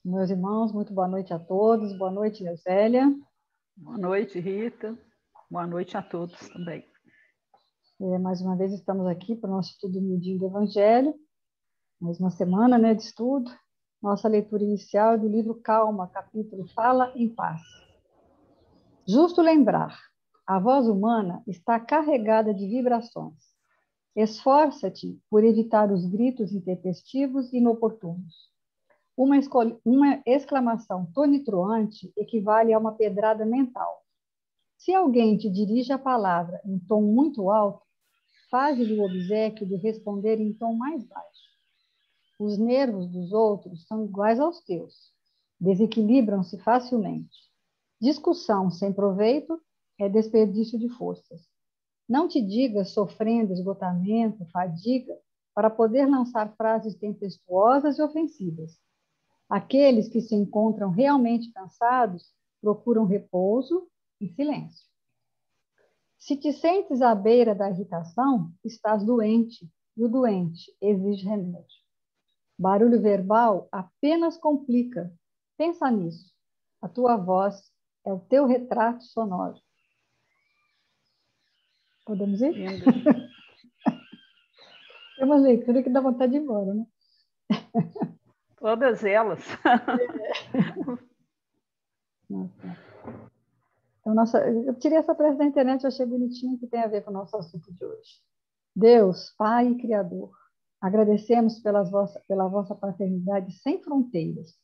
Meus irmãos, muito boa noite a todos. Boa noite, Neusélia. Boa noite, Rita. Boa noite a todos também. Mais uma vez estamos aqui para o nosso estudo humildinho do Evangelho. Mais uma semana, de estudo. Nossa leitura inicial é do livro Calma, capítulo Fala em Paz. Justo lembrar, a voz humana está carregada de vibrações. Esforça-te por evitar os gritos intempestivos e inoportunos. Uma exclamação tonitruante equivale a uma pedrada mental. Se alguém te dirige a palavra em tom muito alto, faze-lhe o obséquio de responder em tom mais baixo. Os nervos dos outros são iguais aos teus. Desequilibram-se facilmente. Discussão sem proveito é desperdício de forças. Não te digas sofrendo esgotamento, fadiga, para poder lançar frases tempestuosas e ofensivas. Aqueles que se encontram realmente cansados procuram repouso e silêncio. Se te sentes à beira da irritação, estás doente, e o doente exige remédio. Barulho verbal apenas complica. Pensa nisso. A tua voz é o teu retrato sonoro. Podemos ir? É uma leitura que dá vontade de ir embora, né? Todas elas. Então, eu tirei essa frase da internet, eu achei bonitinho, que tem a ver com o nosso assunto de hoje. Deus, Pai e Criador, agradecemos pela vossa paternidade sem fronteiras,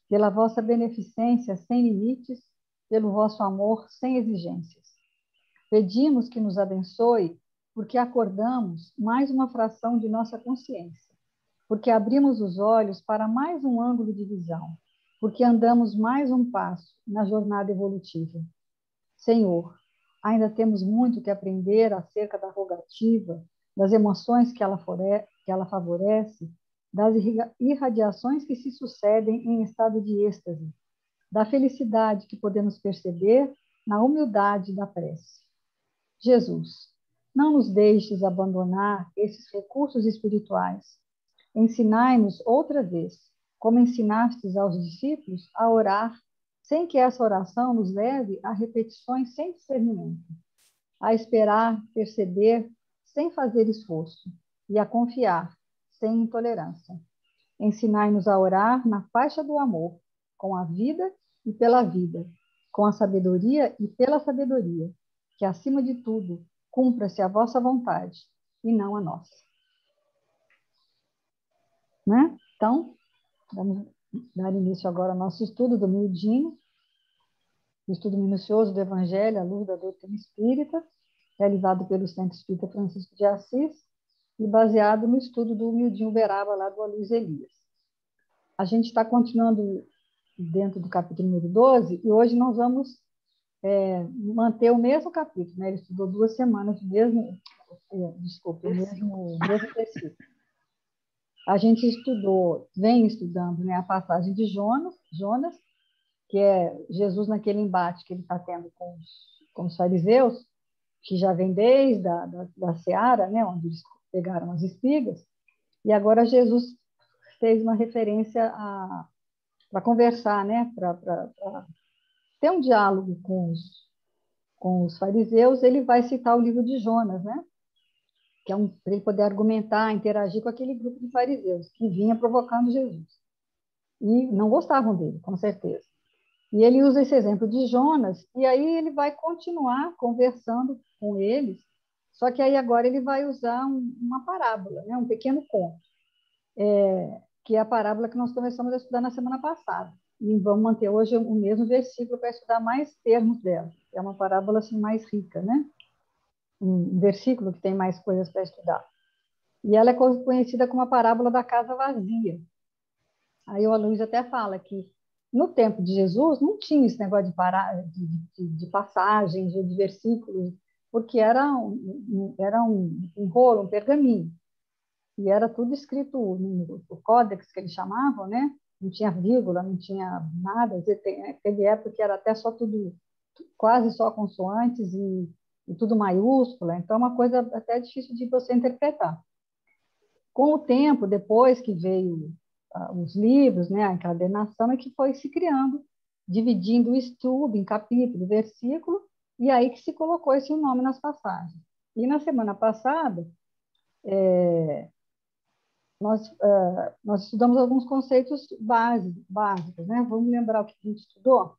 pela vossa beneficência sem limites, pelo vosso amor sem exigências. Pedimos que nos abençoe, porque acordamos mais uma fração de nossa consciência, porque abrimos os olhos para mais um ângulo de visão, porque andamos mais um passo na jornada evolutiva. Senhor, ainda temos muito que aprender acerca da rogativa, das emoções que ela favorece, das irradiações que se sucedem em estado de êxtase, da felicidade que podemos perceber na humildade da prece. Jesus, não nos deixes abandonar esses recursos espirituais. Ensinai-nos outra vez, como ensinastes aos discípulos, a orar, sem que essa oração nos leve a repetições sem discernimento, a esperar, perceber, sem fazer esforço, e a confiar, sem intolerância. Ensinai-nos a orar na faixa do amor, com a vida e pela vida, com a sabedoria e pela sabedoria, que, acima de tudo, cumpra-se a vossa vontade, e não a nossa. Né? Então, vamos dar início agora ao nosso estudo do miudinho, o estudo minucioso do Evangelho à luz da doutrina espírita, realizado pelo Centro Espírita Francisco de Assis e baseado no estudo do Humildinho Uberaba, lá do Aloysio Elias. A gente está continuando dentro do capítulo número 12 e hoje nós vamos manter o mesmo capítulo, né? Ele estudou 2 semanas, o mesmo versículo. A gente vem estudando, né, a passagem de Jonas, que é Jesus naquele embate que ele está tendo com os fariseus, que já vem desde da seara, né, onde eles pegaram as espigas, e agora Jesus fez uma referência para conversar, né, para ter um diálogo com os fariseus, ele vai citar o livro de Jonas, né, que é para ele poder argumentar, interagir com aquele grupo de fariseus que vinha provocando Jesus. E não gostavam dele, com certeza. E ele usa esse exemplo de Jonas, e aí ele vai continuar conversando com eles, só que aí agora ele vai usar uma parábola, né? Um pequeno conto, que é a parábola que nós começamos a estudar na semana passada. E vamos manter hoje o mesmo versículo para estudar mais termos dela. É uma parábola assim, mais rica, né? Um versículo que tem mais coisas para estudar. E ela é conhecida como a parábola da casa vazia. Aí o Aloysio até fala que no tempo de Jesus não tinha esse negócio de passagens ou de versículos, porque era um rolo, um pergaminho. E era tudo escrito no códex que eles chamavam, né? Não tinha vírgula, não tinha nada. Teve época que era até só tudo, quase só consoantes e tudo maiúscula. Então, é uma coisa até difícil de você interpretar. Com o tempo, depois que veio os livros, né, a encadernação, é que foi se criando, dividindo o estudo em capítulo, versículo, e aí que se colocou esse nome nas passagens. E na semana passada, nós estudamos alguns conceitos básicos, né? Vamos lembrar o que a gente estudou?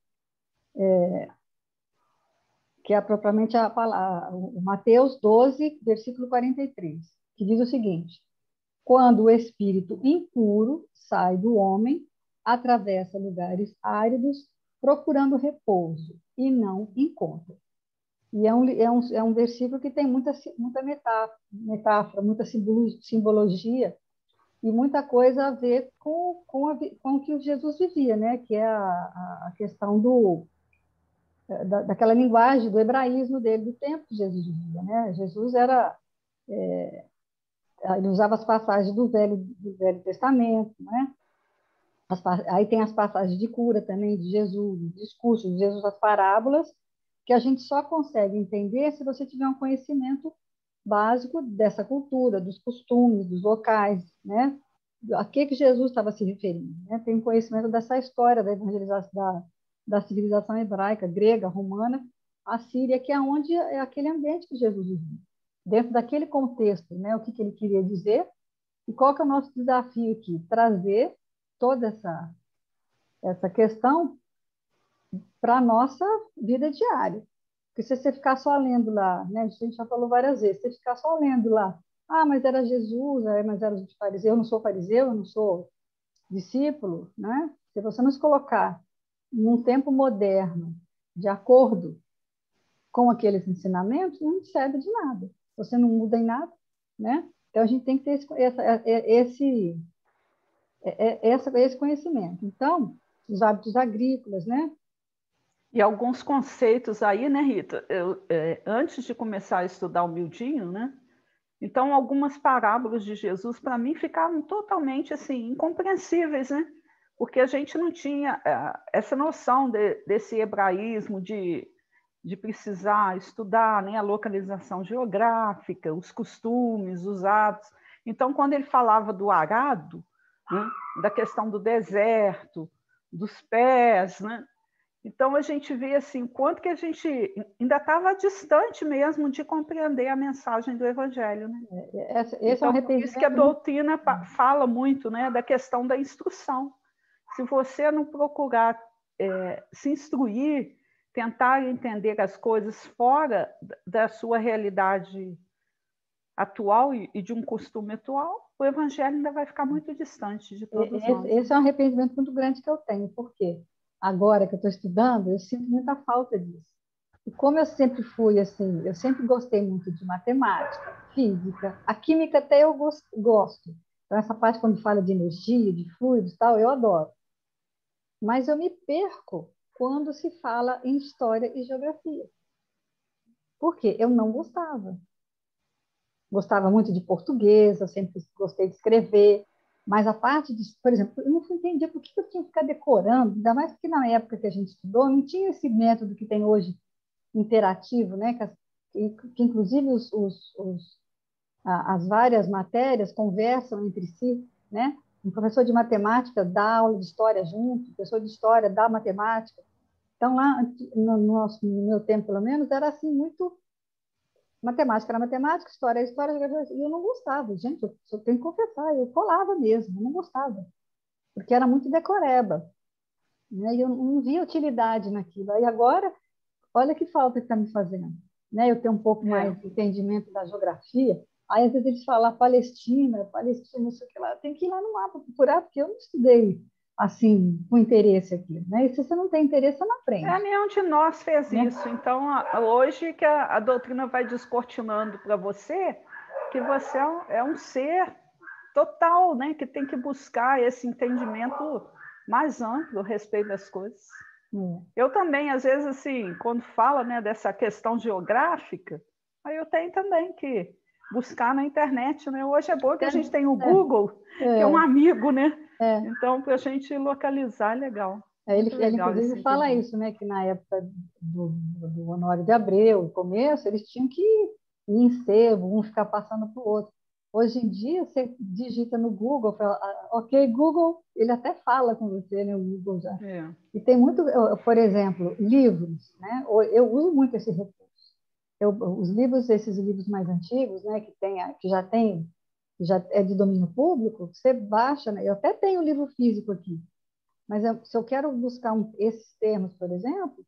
Que é propriamente o Mateus 12, versículo 43, que diz o seguinte: quando o espírito impuro sai do homem, atravessa lugares áridos, procurando repouso, e não encontra. E é um versículo que tem muita metáfora, muita simbologia, e muita coisa a ver com o que Jesus vivia, né? Que é a questão daquela linguagem do hebraísmo dele, do tempo que Jesus vivia, né? Jesus ele usava as passagens do Velho Testamento, né? Aí tem as passagens de cura também de Jesus, os discursos de Jesus, as parábolas, que a gente só consegue entender se você tiver um conhecimento básico dessa cultura, dos costumes, dos locais, né? A que Jesus estava se referindo, né? Tem conhecimento dessa história da evangelização da civilização hebraica, grega, romana, a Síria, que é onde é aquele ambiente que Jesus vivia. Dentro daquele contexto, né? O que ele queria dizer e qual que é o nosso desafio aqui? Trazer toda essa questão para a nossa vida diária. Porque se você ficar só lendo lá, né? A gente já falou várias vezes, se você ficar só lendo lá, mas era Jesus, mas era os fariseus, eu não sou fariseu, eu não sou discípulo, né? Se você não se colocar num tempo moderno, de acordo com aqueles ensinamentos, não serve de nada. Você não muda em nada, né? Então a gente tem que ter esse conhecimento. Então, os hábitos agrícolas, né? E alguns conceitos aí, né, Rita? Antes de começar a estudar o miudinho, né? Então, algumas parábolas de Jesus, para mim, ficaram totalmente assim, incompreensíveis, né? Porque a gente não tinha essa noção desse hebraísmo de precisar estudar, né, a localização geográfica, os costumes, os hábitos. Então, quando ele falava do arado, né, da questão do deserto, dos pés, né? Então, a gente vê assim, quanto que a gente ainda estava distante mesmo de compreender a mensagem do Evangelho. Né? Esse é um Então, por isso que a arrependimento doutrina fala muito, né, da questão da instrução. Se você não procurar se instruir, tentar entender as coisas fora da sua realidade atual e de um costume atual, o Evangelho ainda vai ficar muito distante de todos nós. Esse é um arrependimento muito grande que eu tenho, porque agora que eu estou estudando, eu sinto muita falta disso. E como eu sempre fui assim, eu sempre gostei muito de matemática, física, a química até eu gosto. Então, essa parte quando fala de energia, de fluidos e tal, eu adoro. Mas eu me perco quando se fala em história e geografia. Por quê? Eu não gostava. Gostava muito de português, eu sempre gostei de escrever, mas a parte de, por exemplo, eu não entendia por que eu tinha que ficar decorando, ainda mais que na época que a gente estudou, não tinha esse método que tem hoje, interativo, né? Que inclusive as várias matérias conversam entre si, né? Um professor de matemática dá aula de história junto, o professor de história dá matemática. Então, lá, no meu tempo, pelo menos, era assim, muito matemática era matemática, história era história, e eu não gostava. Gente, eu tenho que confessar, eu colava mesmo, eu não gostava, porque era muito decoreba, né? E eu não via utilidade naquilo. Aí agora, olha que falta que está me fazendo, né? Eu tenho um pouco mais de entendimento da geografia, aí às vezes eles falam Palestina, não sei o que lá, tem que ir lá no mapa procurar, porque eu não estudei assim, com interesse aqui, né? E se você não tem interesse, você não aprende. Nenhum de nós fez Né? isso. Então, hoje que a doutrina vai descortinando para você, que você é um ser total, né? Que tem que buscar esse entendimento mais amplo a respeito das coisas. Eu também, às vezes, assim, quando fala, né, dessa questão geográfica, aí eu tenho também que buscar na internet, né? Hoje é bom que a gente tem o Google, que é um amigo, né? Então, para a gente localizar, é legal. Ele inclusive fala isso, né? Que na época do Honório de Abreu, no começo, eles tinham que ir em sebo, um ficar passando para o outro. Hoje em dia, você digita no Google, ok, Google, ele até fala com você, né, o Google já. É. E tem muito, por exemplo, livros, né? Eu uso muito esse recurso. Os livros, esses livros mais antigos, né, que já é de domínio público, você baixa, né? Eu até tenho o livro físico aqui, mas se eu quero buscar esses termos, por exemplo,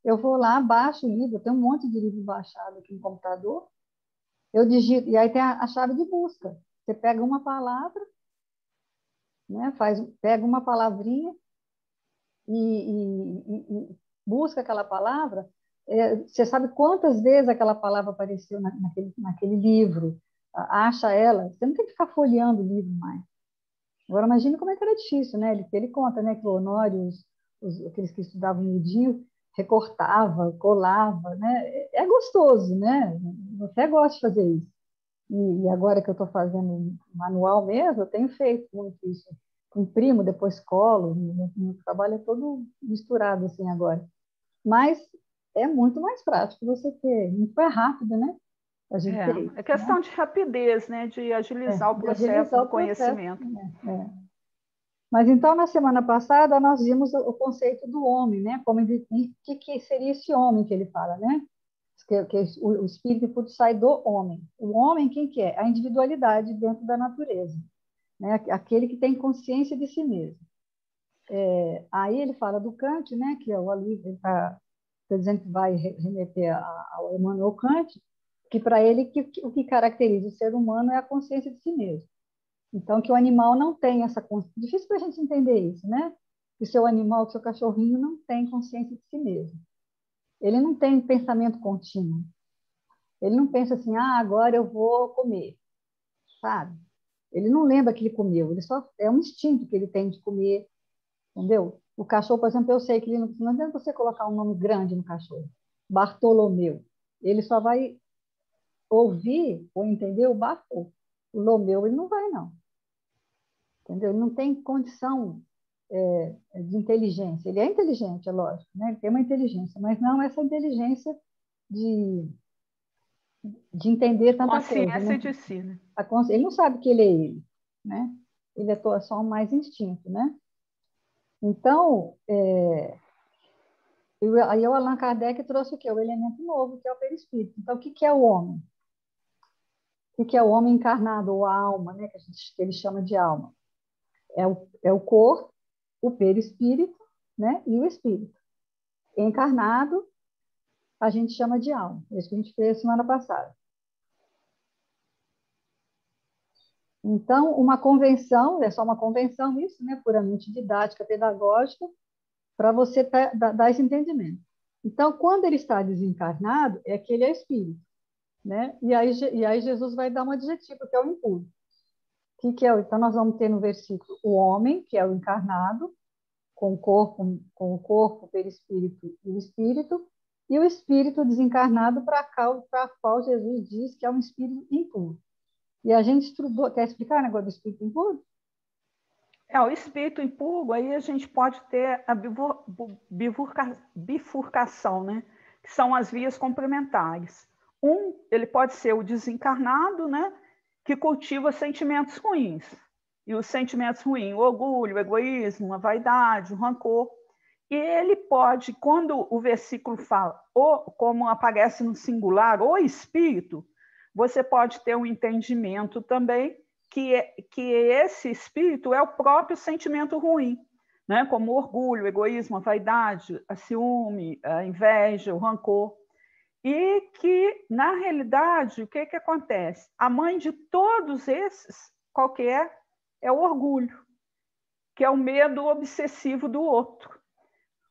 eu vou lá, baixo o livro, eu tenho um monte de livro baixado aqui no computador, eu digito, e aí tem a chave de busca. Você pega uma palavra, né, pega uma palavrinha e busca aquela palavra. Você sabe quantas vezes aquela palavra apareceu naquele livro, acha ela, você não tem que ficar folheando o livro mais. Agora, imagine como é que era difícil, né? Ele conta, né, que o Honório, aqueles que estudavam miudinho, recortava, colava, né? É gostoso, né? Eu até gosto de fazer isso. E agora que eu estou fazendo manual mesmo, eu tenho feito muito isso. Imprimo, depois colo, meu trabalho é todo misturado assim agora. Mas é muito mais prático você ter, muito mais rápido, né? A gente ter É isso, né? questão de rapidez, né? De agilizar o De processo agilizar do o processo. conhecimento. Mas então, na semana passada, nós vimos o conceito do homem, né? Que seria esse homem que ele fala, né? Que o espírito puro sai do homem. O homem, quem que é? A individualidade dentro da natureza, né? Aquele que tem consciência de si mesmo. Aí ele fala do Kant, né? Que é o ali, ele está dizendo que vai remeter ao Emmanuel Kant, que para ele o que caracteriza o ser humano é a consciência de si mesmo. Então, que o animal não tem essa consciência. Difícil para a gente entender isso, né? Que o seu animal, que o seu cachorrinho não tem consciência de si mesmo. Ele não tem pensamento contínuo. Ele não pensa assim, agora eu vou comer, sabe? Ele não lembra que ele comeu. Ele só é um instinto que ele tem de comer, entendeu? O cachorro, por exemplo, eu sei que ele não adianta você colocar um nome grande no cachorro. Bartolomeu. Ele só vai ouvir ou entender o Bartô. O Lomeu, ele não vai, não. Entendeu? Ele não tem condição de inteligência. Ele é inteligente, é lógico, né? Ele tem uma inteligência, mas não essa inteligência de, de entender tanta coisa, Consciência né? de si, né? Ele não sabe que ele é ele, né? Ele é só mais instinto, né? Então, aí o Allan Kardec trouxe o quê? O elemento novo, que é o perispírito. Então, o que é o homem? O que é o homem encarnado, ou a alma, né? Que ele chama de alma? É o corpo, o perispírito, né? E o espírito. Encarnado, a gente chama de alma. É isso que a gente fez semana passada. Então, uma convenção, é só uma convenção isso, né? Puramente didática, pedagógica, para você dar esse entendimento. Então, quando ele está desencarnado, é que ele é espírito, né? E aí Jesus vai dar um adjetivo, que é o impuro. Que é então, nós vamos ter no versículo o homem, que é o encarnado, com o perispírito e o espírito desencarnado para qual Jesus diz que é um espírito impuro. E a gente estudou, quer explicar o negócio do espírito impuro? O espírito impuro, aí a gente pode ter a bifurcação, né? Que são as vias complementares. Ele pode ser o desencarnado, né? Que cultiva sentimentos ruins. E os sentimentos ruins, o orgulho, o egoísmo, a vaidade, o rancor. E ele pode, quando o versículo fala, como aparece no singular, o espírito, você pode ter um entendimento também que esse espírito é o próprio sentimento ruim, né? Como o orgulho, o egoísmo, a vaidade, a ciúme, a inveja, o rancor. E que, na realidade, o que acontece? A mãe de todos esses, qual que é? É o orgulho, que é o medo obsessivo do outro.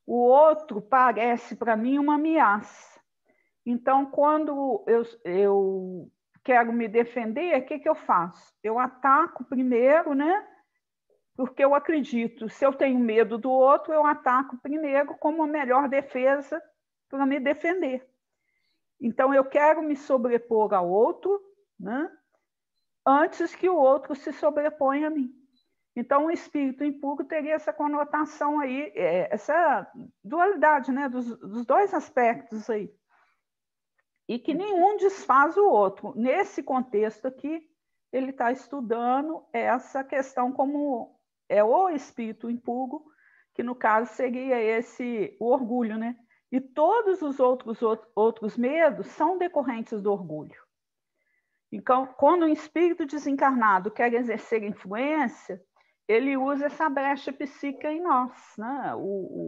O outro parece para mim uma ameaça. Então, quando eu quero me defender, o que eu faço? Eu ataco primeiro, né? Porque eu acredito, se eu tenho medo do outro, eu ataco primeiro como a melhor defesa para me defender. Então, eu quero me sobrepor ao outro, né? Antes que o outro se sobreponha a mim. Então, o espírito impuro teria essa conotação aí, essa dualidade, né? dos dois aspectos aí. E que nenhum desfaz o outro. Nesse contexto aqui, ele está estudando essa questão como é o espírito impuro, que no caso seria o orgulho, né? E todos os outros medos são decorrentes do orgulho. Então, quando um espírito desencarnado quer exercer influência, ele usa essa brecha psíquica em nós, né?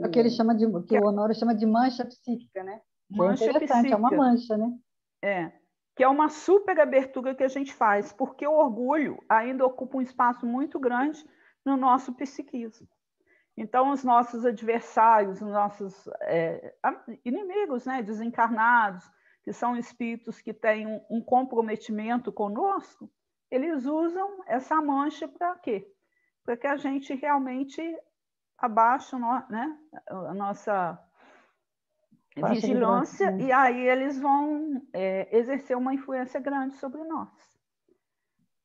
É que ele chama que o Honório chama de mancha psíquica, né? Que é mancha interessante, psíquica. É uma mancha, né? Que é uma super abertura que a gente faz, porque o orgulho ainda ocupa um espaço muito grande no nosso psiquismo. Então, os nossos adversários, os nossos inimigos, né, desencarnados, que são espíritos que têm um comprometimento conosco, eles usam essa mancha para quê? Para que a gente realmente abaixe, né, a nossa vigilância, e aí eles vão exercer uma influência grande sobre nós.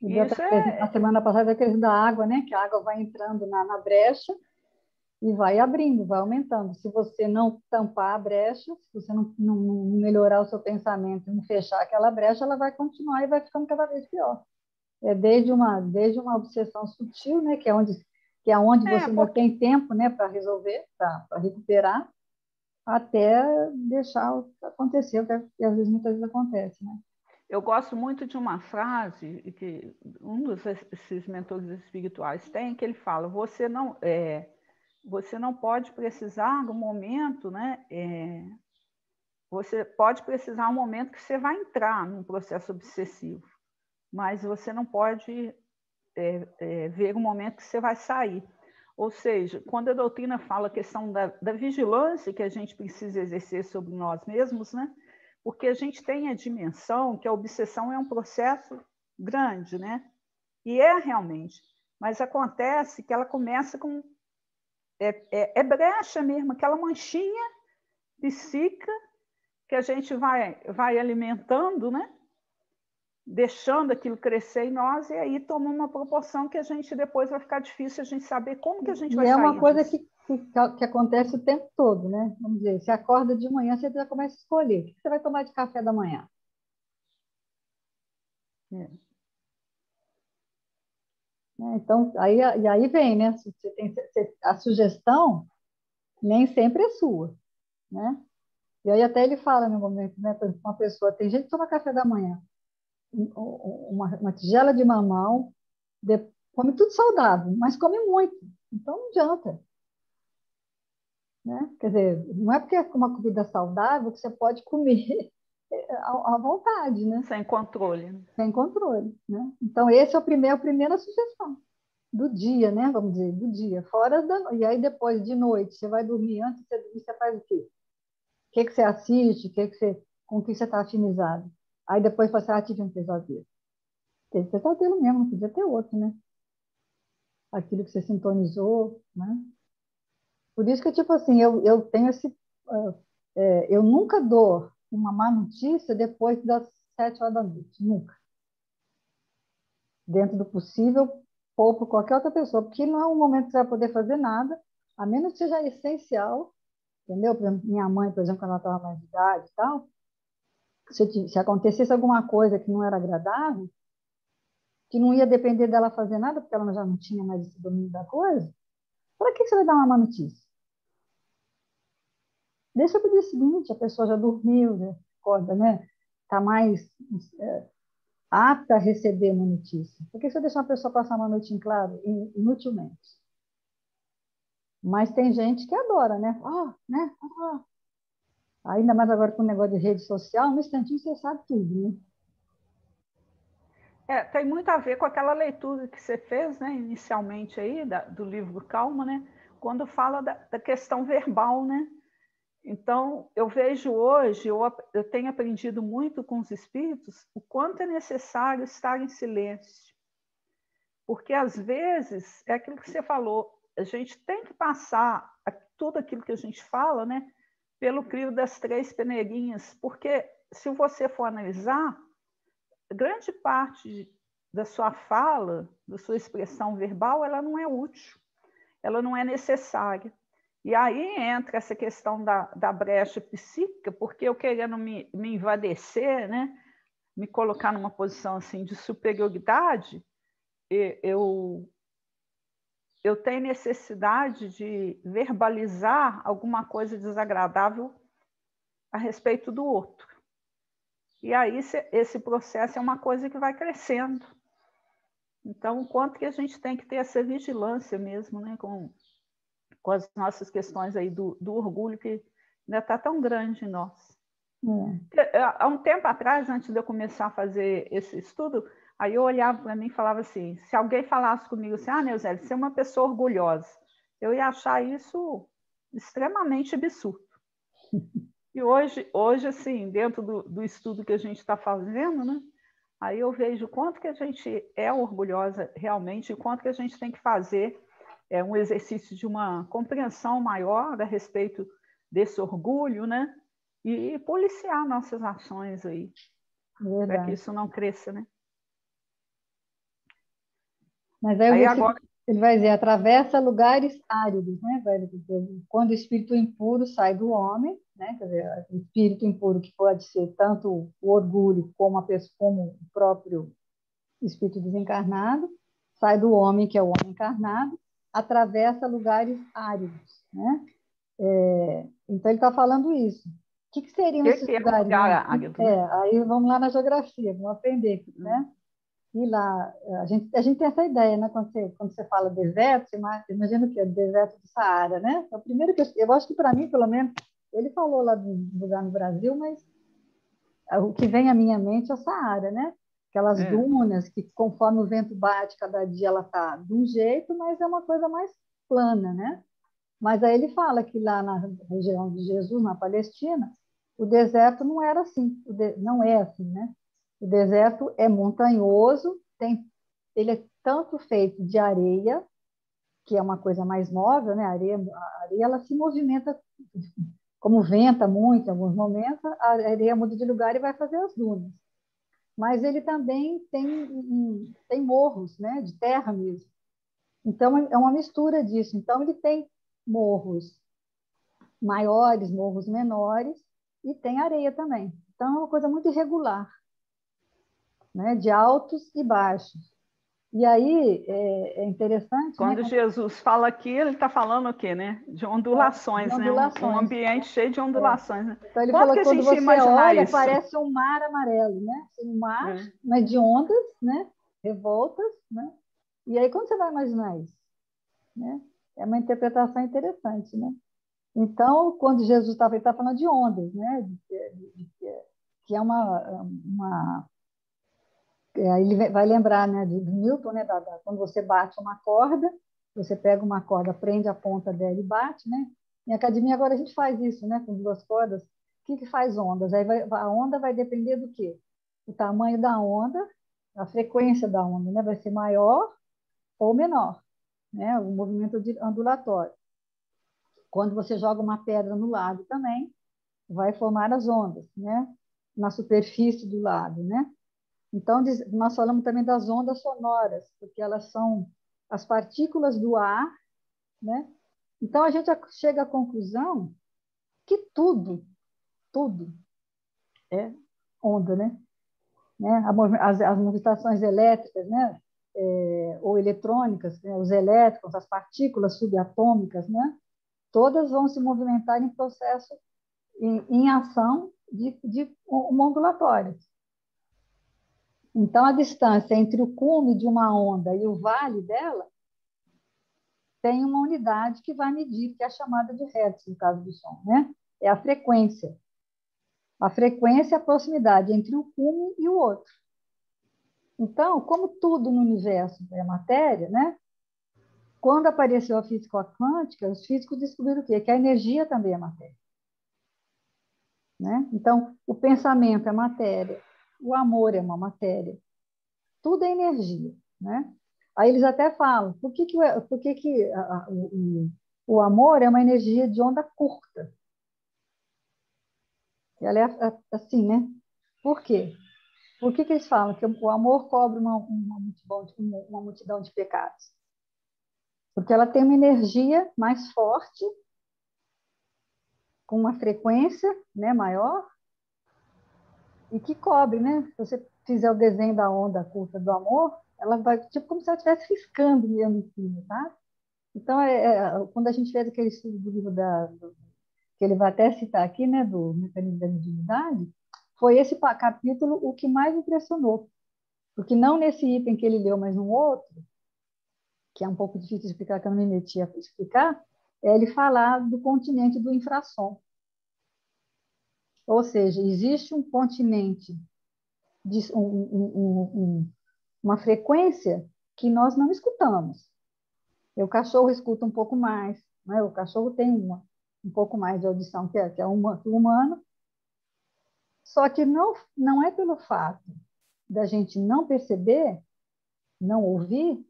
Isso na semana passada, aqueles da água, né? Que a água vai entrando na brecha e vai abrindo, vai aumentando. Se você não tampar a brecha, se você não melhorar o seu pensamento, não fechar aquela brecha, ela vai continuar e vai ficando cada vez pior. É desde uma obsessão sutil, né? Que é onde você ainda tem tempo, né? Para resolver, para recuperar, até deixar acontecer, o que às vezes muitas vezes acontece, né? Eu gosto muito de uma frase que desses mentores espirituais tem, que ele fala: você não pode precisar do momento, né? Você pode precisar um momento que você vai entrar num processo obsessivo, mas você não pode ver o momento que você vai sair. Ou seja, quando a doutrina fala a questão da vigilância que a gente precisa exercer sobre nós mesmos, né? Porque a gente tem a dimensão que a obsessão é um processo grande, né? E realmente. Mas acontece que ela começa com... brecha mesmo, aquela manchinha psíquica que a gente vai alimentando, né? Deixando aquilo crescer em nós, e aí toma uma proporção que a gente depois vai ficar difícil a gente saber como que a gente vai sair. E é uma coisa que acontece o tempo todo, né? Vamos dizer, você acorda de manhã, você já começa a escolher. O que você vai tomar de café da manhã? Então, aí vem, né? A sugestão nem sempre é sua, né? E aí até ele fala no momento, né? Uma pessoa, tem gente que toma café da manhã, uma tigela de mamão, come tudo saudável, mas come muito, então não adianta. Né? Quer dizer, não é porque é uma comida saudável que você pode comer à vontade, né? Sem controle. Sem controle, né? Então, esse é a primeira sugestão do dia, né? Vamos dizer, do dia. E aí, depois, de noite, você vai dormir, antes de você dormir, você faz o quê? O que você assiste? Com o que você está afinizado? Aí, depois, você tive um pesadelo. Teve pesadelo mesmo, não podia ter outro, né? Aquilo que você sintonizou, né? Por isso que, tipo assim, eu tenho eu nunca dou uma má notícia depois das 7 horas da noite, nunca. Dentro do possível, ou para qualquer outra pessoa, porque não é um momento que você vai poder fazer nada, a menos que seja essencial, entendeu? Por exemplo, minha mãe, por exemplo, quando ela estava mais de idade e tal, se acontecesse alguma coisa que não era agradável, que não ia depender dela fazer nada, porque ela já não tinha mais esse domínio da coisa, para que você vai dar uma má notícia? Deixa para o dia seguinte, a pessoa já dormiu, já acorda, né? Está mais apta a receber uma notícia. Por que você deixa uma pessoa passar uma noite em claro, inutilmente? Mas tem gente que adora, né? Né? Ainda mais agora com o negócio de rede social, no instantinho você sabe tudo, né? Tem muito a ver com aquela leitura que você fez, né, inicialmente aí, do livro Calma, né? Quando fala da questão verbal, né? Então, eu vejo hoje, eu tenho aprendido muito com os espíritos, o quanto é necessário estar em silêncio. Porque, às vezes, é aquilo que você falou, a gente tem que passar tudo aquilo que a gente fala, né, pelo crivo das 3 peneirinhas, porque, se você for analisar, grande parte da sua fala, da sua expressão verbal, ela não é útil, ela não é necessária. E aí entra essa questão da brecha psíquica, porque eu querendo me envadecer, né? me colocar numa posição assim de superioridade, eu tenho necessidade de verbalizar alguma coisa desagradável a respeito do outro. E aí esse processo é uma coisa que vai crescendo. Então, o quanto que a gente tem que ter essa vigilância mesmo, né, com as nossas questões aí do orgulho, que ainda está tão grande em nós. Há um tempo atrás, antes de eu começar a fazer esse estudo, aí eu olhava para mim e falava assim, se alguém falasse comigo assim, Neuzelli, você é uma pessoa orgulhosa, eu ia achar isso extremamente absurdo. E hoje assim, dentro do estudo que a gente está fazendo, né, aí eu vejo quanto que a gente é orgulhosa realmente e quanto que a gente tem que fazer um exercício de uma compreensão maior a respeito desse orgulho, né? E policiar nossas ações aí, para que isso não cresça, né? Mas aí agora ele vai dizer, atravessa lugares áridos, né? Quando o espírito impuro sai do homem, né? Quer dizer, o espírito impuro, que pode ser tanto o orgulho como a pessoa, como o próprio espírito desencarnado, sai do homem, que é o homem encarnado, atravessa lugares áridos, né? Então ele está falando isso. O que seriam esses lugares? Lugar árido, né? Aí vamos lá na geografia, vamos aprender, né? E lá, a gente tem essa ideia, né? Quando você fala deserto, você imagina o que é deserto do Saara, né? É o primeiro que eu acho que para mim, pelo menos, ele falou lá do lugar no Brasil, mas o que vem à minha mente é o Saara, né? Aquelas dunas que, conforme o vento bate, cada dia ela está de um jeito, mas é uma coisa mais plana, né? Mas aí ele fala que lá na região de Jesus, na Palestina, o deserto não era assim, não é assim, né? O deserto é montanhoso, ele é tanto feito de areia, que é uma coisa mais móvel, né? A areia ela se movimenta, como venta muito em alguns momentos, a areia muda de lugar e vai fazer as dunas. Mas ele também tem morros, né? De terra mesmo. Então, é uma mistura disso. Então, ele tem morros maiores, morros menores, e tem areia também. Então, é uma coisa muito irregular, né? De altos e baixos. E aí é interessante, quando né? Jesus fala aqui, ele está falando o quê, né? De ondulações, de ondulações, né? Um ambiente cheio de ondulações, né? Então ele Quanto falou que que a quando gente ia você imaginar olha, isso? parece um mar amarelo, né? Um mar, mas de ondas, né? Revoltas, né? E aí quando você vai imaginar isso, né? É uma interpretação interessante, né? Então, quando Jesus estava, ele está falando de ondas, né? Que é ele vai lembrar, né, do Newton, né, quando você bate uma corda, você pega uma corda, prende a ponta dela e bate, né? Em academia agora a gente faz isso, né, com duas cordas. O que faz ondas? Aí a onda vai depender do quê? O tamanho da onda, a frequência da onda, né, vai ser maior ou menor, né? O movimento ondulatório. Quando você joga uma pedra no lago também, vai formar as ondas, né? Na superfície do lago, né? Então, nós falamos também das ondas sonoras, porque elas são as partículas do ar, né? Então, a gente chega à conclusão que tudo é onda, né? As movimentações elétricas, né? Ou eletrônicas, né? Os elétrons, as partículas subatômicas, né? Todas vão se movimentar em processo, em ação de ondulatórias. Então, a distância entre o cume de uma onda e o vale dela tem uma unidade que vai medir, que é a chamada de hertz, no caso do som, né? É a frequência. A frequência é a proximidade entre o cume e o outro. Então, como tudo no universo é matéria, né? Quando apareceu a física quântica, os físicos descobriram o quê? Que a energia também é matéria. Né? Então, o pensamento é matéria, o amor é uma matéria, tudo é energia, né? Aí eles até falam, por que o amor é uma energia de onda curta? Ela é assim, né? Por quê? Por que eles falam que o amor cobre uma multidão de pecados? Porque ela tem uma energia mais forte, com uma frequência, né, maior, e que cobre, né? Se você fizer o desenho da onda curta do amor, ela vai, tipo, como se ela estivesse riscando mesmo em cima, tá? Então, quando a gente fez aquele estudo do livro que ele vai até citar aqui, né, do mecanismo da mediunidade, foi esse capítulo o que mais impressionou. Porque não nesse item que ele leu, mas num outro, que é um pouco difícil de explicar, que eu não me meti a explicar, é ele falar do continente do infrassom. Ou seja, existe um continente, uma frequência que nós não escutamos. O cachorro escuta um pouco mais, né? O cachorro tem um pouco mais de audição que é o humano, só que não é pelo fato da gente não perceber, não ouvir,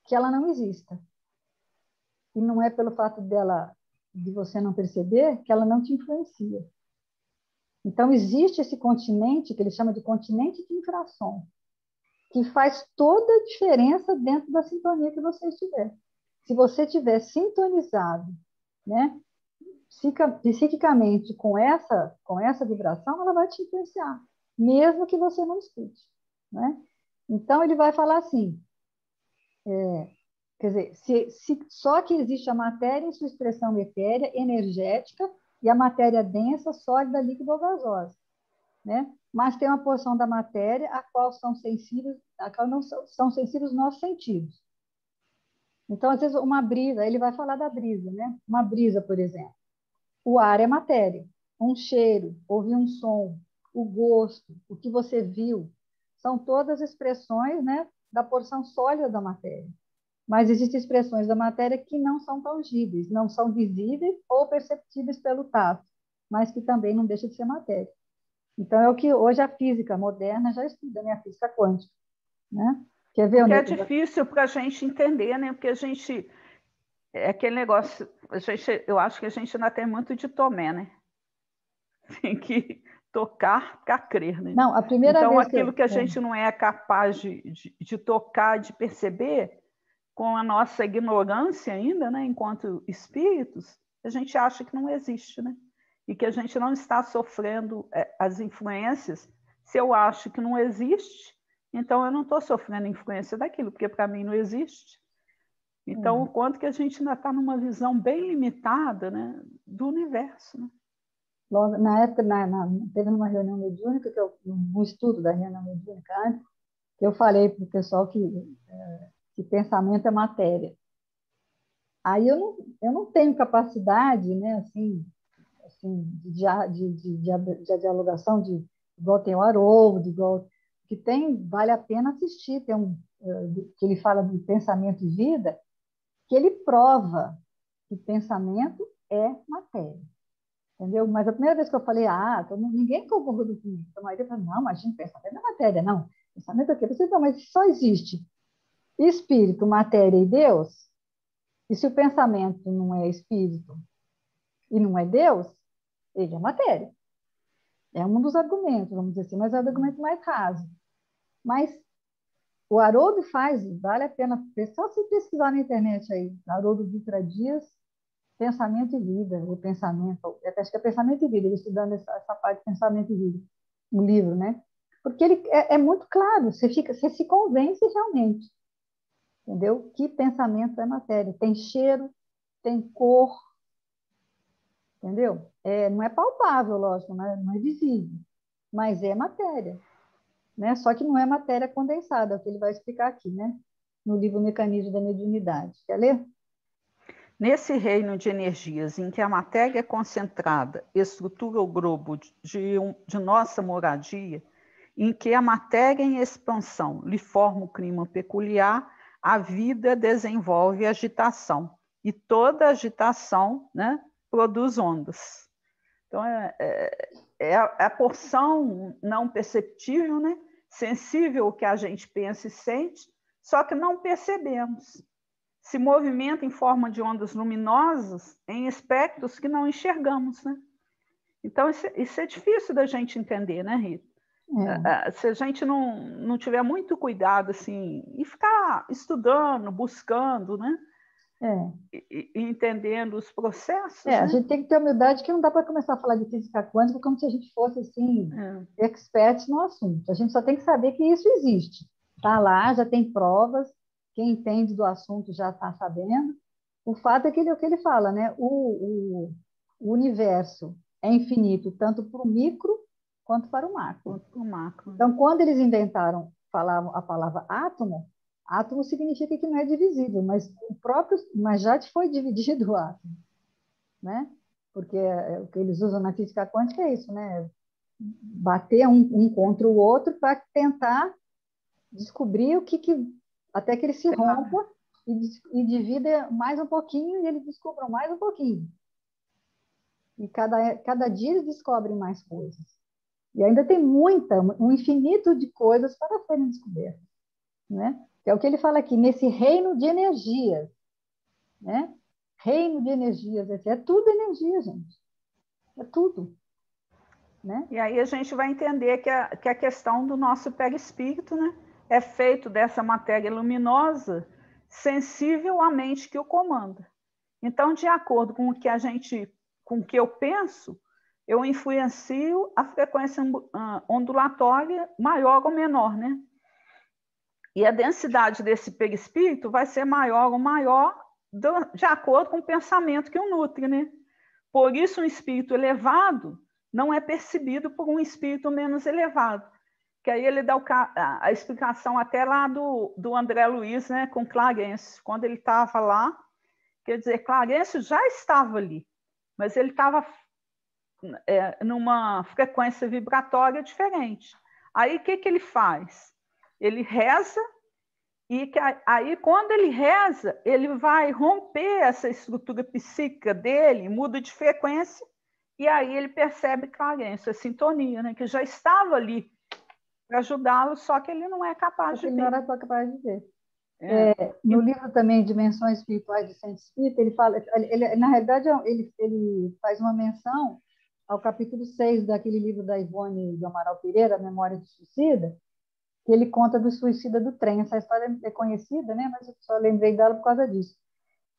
que ela não exista. E não é pelo fato de você não perceber, que ela não te influencia. Então, existe esse continente, que ele chama de continente de infração, que faz toda a diferença dentro da sintonia que você estiver. Se você estiver sintonizado, né, psiquicamente com essa vibração, ela vai te influenciar, mesmo que você não escute, né? Então, ele vai falar assim, quer dizer, só que existe a matéria em sua expressão etérea, energética, e a matéria densa, sólida, líquida ou gasosa, né? Mas tem uma porção da matéria a qual não são sensíveis os nossos sentidos. Então, às vezes, uma brisa, ele vai falar da brisa, né? Uma brisa, por exemplo. O ar é matéria. Um cheiro, ouvir um som, o gosto, o que você viu, são todas expressões, né, da porção sólida da matéria. Mas existem expressões da matéria que não são tangíveis, não são visíveis ou perceptíveis pelo tato, mas que também não deixa de ser matéria. Então, é o que hoje a física moderna já estuda, né? A física quântica, né? Quer ver Porque é onde difícil para a gente entender, né? Porque a gente... É aquele negócio... eu acho que a gente ainda tem muito de Tomé, né? Tem que tocar para crer, né? Não, a primeira então, vez aquilo que a gente não é capaz de tocar, de perceber, com a nossa ignorância ainda, né? Enquanto espíritos, a gente acha que não existe, né? E que a gente não está sofrendo as influências. Se eu acho que não existe, então eu não estou sofrendo influência daquilo, porque para mim não existe. Então, o quanto que a gente ainda está numa visão bem limitada, né, do universo, né? Na época, teve uma reunião mediúnica, um estudo da reunião mediúnica antes, que eu falei para o pessoal que pensamento é matéria. Aí eu não tenho capacidade, né, assim de dialogação, igual tem o Haroldo, igual que tem, vale a pena assistir, que ele fala de pensamento e vida, que ele prova que pensamento é matéria. Entendeu? Mas a primeira vez que eu falei, ninguém concordou comigo. A maioria falou, não, imagina, pensamento é matéria. Não, pensamento é o quê? Você, não, mas só existe espírito, matéria e Deus. E se o pensamento não é espírito e não é Deus, ele é matéria. É um dos argumentos, vamos dizer assim, mas é o argumento mais raso. Mas o Haroldo vale a pena, só se pesquisar na internet aí, Haroldo Dutra Dias, Pensamento e Vida, o pensamento, acho que é Pensamento e Vida, ele estudando essa parte de Pensamento e Vida, no livro, né? Porque ele é muito claro, você se convence realmente, entendeu? Que pensamento é matéria, tem cheiro, tem cor, entendeu? Não é palpável, lógico, não é visível, mas é matéria, né? Só que não é matéria condensada, é o que ele vai explicar aqui, né? No livro Mecanismo da Mediunidade. Quer ler? Nesse reino de energias em que a matéria concentrada estrutura o globo de nossa moradia, em que a matéria em expansão lhe forma o clima peculiar, a vida desenvolve agitação. E toda agitação, né, produz ondas. Então, é a porção não perceptível, né, sensível ao que a gente pensa e sente, só que não percebemos. Se movimenta em forma de ondas luminosas em espectros que não enxergamos, né? Então, isso é difícil da gente entender, né, Rita? Se a gente não tiver muito cuidado, assim, e ficar estudando, buscando, né? e entendendo os processos, A né? gente tem que ter humildade, que não dá para começar a falar de física quântica como se a gente fosse assim, expert no assunto. A gente só tem que saber que isso existe. Está lá, já tem provas, quem entende do assunto já está sabendo. O fato é que o que ele fala, né? O universo é infinito, tanto para o micro quanto para o macro. Então, quando eles inventaram, falavam a palavra átomo, átomo significa que não é divisível, mas já foi dividido o átomo, né? Porque o que eles usam na física quântica é isso, né? Bater um contra o outro para tentar descobrir até que ele se rompa e divida mais um pouquinho e eles descubram mais um pouquinho. E cada dia eles descobrem mais coisas. E ainda tem um infinito de coisas para serem descobertas, né? Que é o que ele fala aqui, nesse reino de energias, né? Reino de energias, é tudo energia, gente. É tudo, né? E aí a gente vai entender que a questão do nosso perispírito, né, é feito dessa matéria luminosa sensível à mente que o comanda. Então, de acordo com o que eu penso, eu influencio a frequência ondulatória maior ou menor, né? E a densidade desse perispírito vai ser maior ou maior de acordo com o pensamento que o nutre, né? Por isso, um espírito elevado não é percebido por um espírito menos elevado. Que aí ele dá a explicação até lá do André Luiz, né, com Clarencio. Quando ele estava lá, quer dizer, Clarencio já estava ali, mas ele estava numa frequência vibratória diferente. Aí, o que ele faz? Ele reza, e aí, quando ele reza, ele vai romper essa estrutura psíquica dele, muda de frequência, e aí ele percebe Clarencio, a sintonia, né, que já estava ali para ajudá-lo, só que ele não é capaz de ver. Ele não era capaz de ver. No livro também, Dimensões Espirituais de Centro Espírita, ele fala, na realidade, ele faz uma menção ao capítulo 6 daquele livro da Ivone do Amaral Pereira, Memória do Suicida, que ele conta do suicida do trem. Essa história é conhecida, né? Mas eu só lembrei dela por causa disso.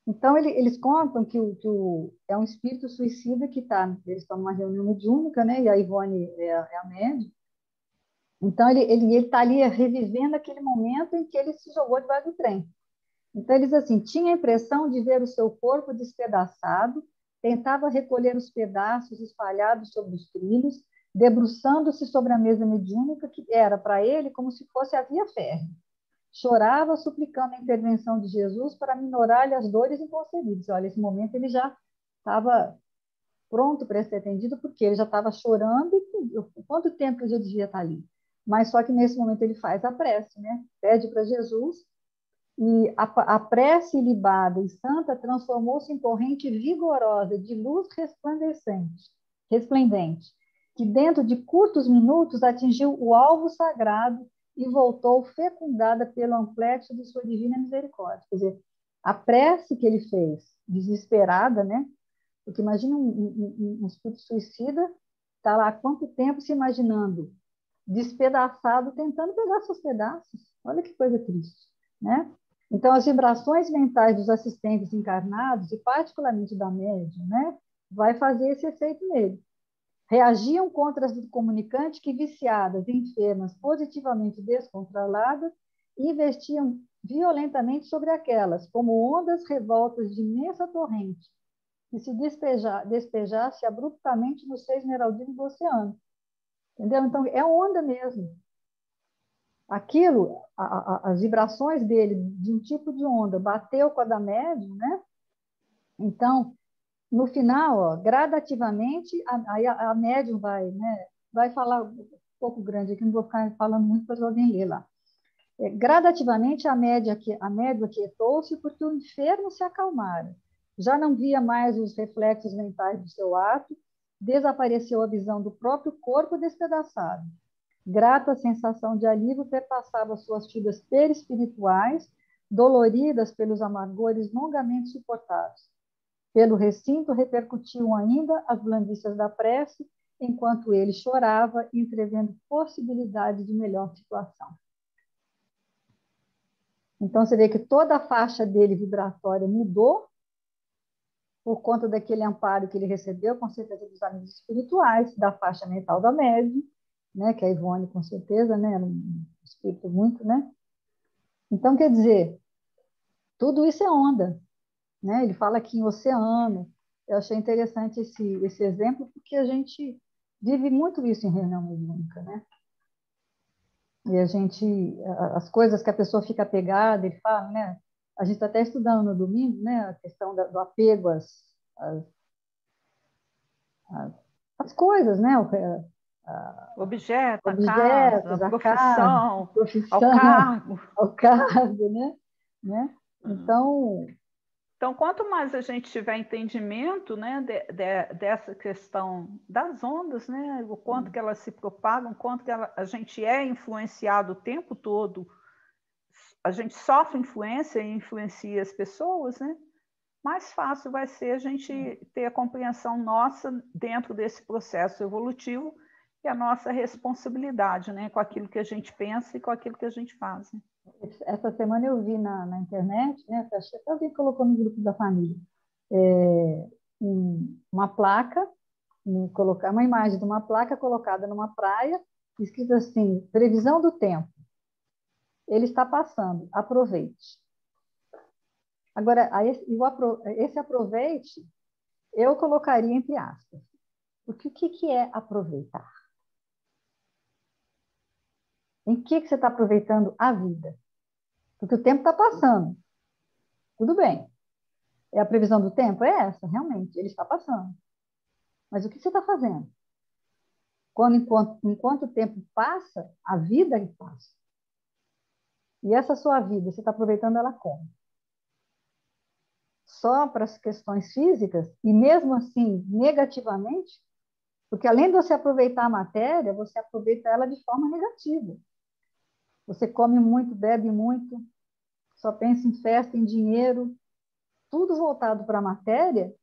Então, eles contam que é um espírito suicida que eles estão numa reunião mediúnica, né? E a Ivone é a médium. Então, ele está ali revivendo aquele momento em que ele se jogou debaixo do trem. Então, eles assim, tinha a impressão de ver o seu corpo despedaçado, tentava recolher os pedaços espalhados sobre os trilhos, debruçando-se sobre a mesa mediúnica, que era para ele como se fosse a via férrea. Chorava, suplicando a intervenção de Jesus para minorar-lhe as dores inconcebíveis. Olha, esse momento ele já estava pronto para ser atendido, porque ele já estava chorando, e quanto tempo ele já devia estar ali? Mas só que nesse momento ele faz a prece, né? Pede para Jesus, e a prece ilibada e santa transformou-se em corrente vigorosa de luz resplendente, que dentro de curtos minutos atingiu o alvo sagrado e voltou fecundada pelo amplexo de sua divina misericórdia. Quer dizer, a prece que ele fez, desesperada, né? Porque imagina um espírito suicida, está lá há quanto tempo se imaginando, despedaçado, tentando pegar seus pedaços. Olha que coisa triste, né? Então, as vibrações mentais dos assistentes encarnados, e particularmente da médium, né, vai fazer esse efeito nele. Reagiam contra as do comunicante que, viciadas, enfermas, positivamente descontroladas, investiam violentamente sobre aquelas, como ondas revoltas de imensa torrente, que se despejasse abruptamente no seio esmeraldino do oceano. Entendeu? Então, é onda mesmo. Aquilo, as vibrações dele, de um tipo de onda, bateu com a da médium, né? Então, no final, ó, gradativamente, a médium vai falar um pouco grande aqui, não vou ficar falando muito, depois alguém lê lá. Gradativamente, a médium aquietou-se porque o enfermo se acalmara. Já não via mais os reflexos mentais do seu ato, desapareceu a visão do próprio corpo despedaçado. Grata sensação de alívio perpassava suas fibras perispirituais, doloridas pelos amargores longamente suportados. Pelo recinto repercutiam ainda as blandícias da prece, enquanto ele chorava, entrevendo possibilidade de melhor situação. Então, você vê que toda a faixa dele vibratória mudou por conta daquele amparo que ele recebeu, com certeza, dos amigos espirituais, da faixa mental da médium, né? Que a Ivone, com certeza, né? Era um espírito muito, né? Então, quer dizer, tudo isso é onda, né? Ele fala aqui em oceano. Eu achei interessante esse exemplo, porque a gente vive muito isso em reunião mediúnica, né? E a gente, as coisas que a pessoa fica apegada, ele fala, né? A gente está até estudando no domingo, né? A questão do apego às, às coisas, né? Objeto, a casa, Objetos, a casa, a profissão, ao profissão, cargo. ao cargo, né? Então, Então, quanto mais a gente tiver entendimento, né, dessa questão das ondas, né, o quanto que elas se propagam, o quanto que a gente é influenciado o tempo todo, a gente sofre influência e influencia as pessoas, né, mais fácil vai ser a gente ter a compreensão nossa dentro desse processo evolutivo e a nossa responsabilidade, né, com aquilo que a gente pensa e com aquilo que a gente faz. Né? essa semana eu vi na internet, né? Acho que alguém colocou no grupo da família, uma placa, colocar uma imagem de uma placa colocada numa praia, escrito assim: previsão do tempo. Ele está passando, aproveite. Agora, esse aproveite, eu colocaria entre aspas. Porque o que é aproveitar? Em que você está aproveitando a vida? Porque o tempo está passando. Tudo bem. É a previsão do tempo? É essa, realmente. Ele está passando. Mas o que você está fazendo? Enquanto o tempo passa, a vida passa. E essa sua vida, você está aproveitando ela como? Só para as questões físicas? E mesmo assim, negativamente? Porque além de você aproveitar a matéria, você aproveita ela de forma negativa. Você come muito, bebe muito, só pensa em festa, em dinheiro, tudo voltado para a matéria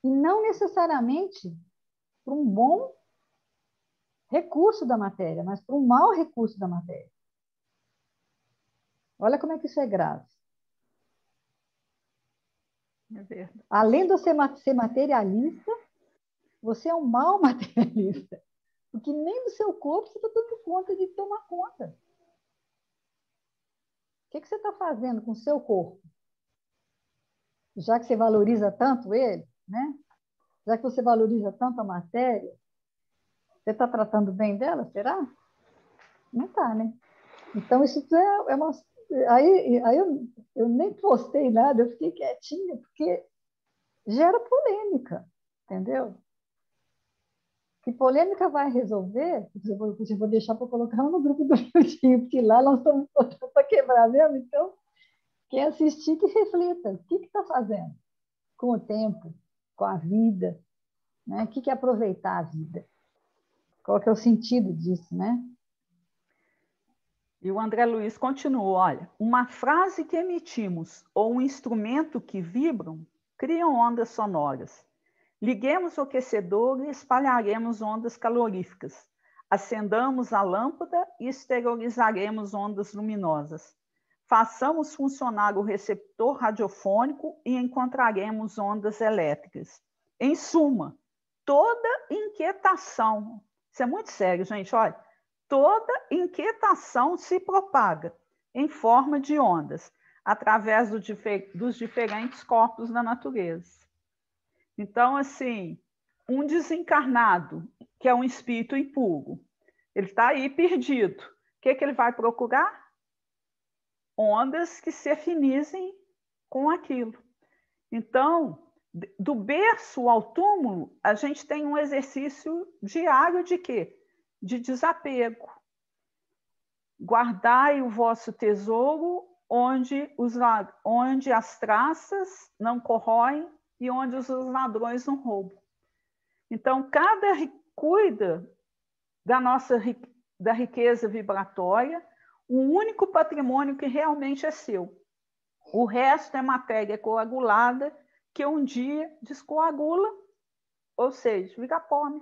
e não necessariamente para um bom recurso da matéria, mas para um mau recurso da matéria. Olha como é que isso é grave. É verdade. Além de você ser materialista, você é um mau materialista. Porque nem do seu corpo você está dando conta de tomar conta. O que você está fazendo com o seu corpo? Já que você valoriza tanto ele, né? Já que você valoriza tanto a matéria, você está tratando bem dela, será? Não está, né? Então, isso é uma... Aí eu nem postei nada, eu fiquei quietinha, porque gera polêmica, entendeu? Que polêmica vai resolver? Eu vou deixar para colocar no grupo do meu time, porque lá nós estamos para quebrar mesmo. Então, quem assistir, que reflita. O que está fazendo com o tempo, com a vida? Né? O que é aproveitar a vida? Qual que é o sentido disso, né? E o André Luiz continua, olha, uma frase que emitimos ou um instrumento que vibram criam ondas sonoras. Liguemos o aquecedor e espalharemos ondas caloríficas. Acendamos a lâmpada e exteriorizaremos ondas luminosas. Façamos funcionar o receptor radiofônico e encontraremos ondas elétricas. Em suma, toda inquietação, isso é muito sério, gente, olha, toda inquietação se propaga em forma de ondas, através dos diferentes corpos da natureza. Então, assim, um desencarnado, que é um espírito impuro, ele está aí perdido. O que ele vai procurar? Ondas que se afinizem com aquilo. Então, do berço ao túmulo, a gente tem um exercício diário de quê? De desapego. Guardai o vosso tesouro onde as traças não corroem e onde os ladrões não roubam. Então, cuida da riqueza vibratória, o único patrimônio que realmente é seu. O resto é matéria coagulada que um dia descoagula, ou seja, vira pó. Né?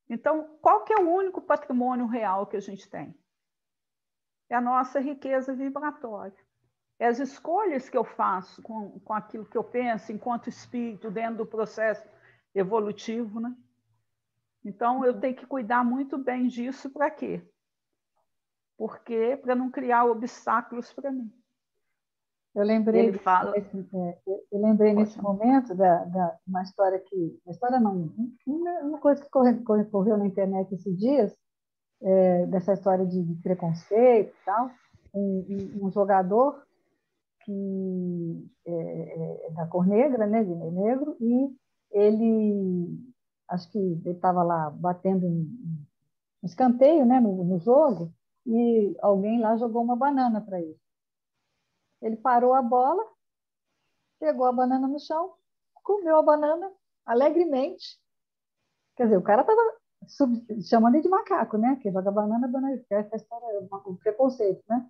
Então, qual que é o único patrimônio real que a gente tem? é a nossa riqueza vibratória. É as escolhas que eu faço com aquilo que eu penso enquanto espírito dentro do processo evolutivo, né? Então, eu tenho que cuidar muito bem disso para quê? Porque para não criar obstáculos para mim. Eu lembrei, Ele fala... eu lembrei Pode nesse falar. momento uma história que... Uma história não, uma coisa que correu na internet esses dias, dessa história de preconceito e tal. Um jogador que é da cor negra, né, de negro, e ele, acho que ele estava lá batendo um escanteio, né, no jogo, e alguém lá jogou uma banana para ele. Ele parou a bola, pegou a banana no chão, comeu a banana alegremente. Quer dizer, o cara estava chamando ele de macaco, né? Que joga banana, banana, essa história, o preconceito, né?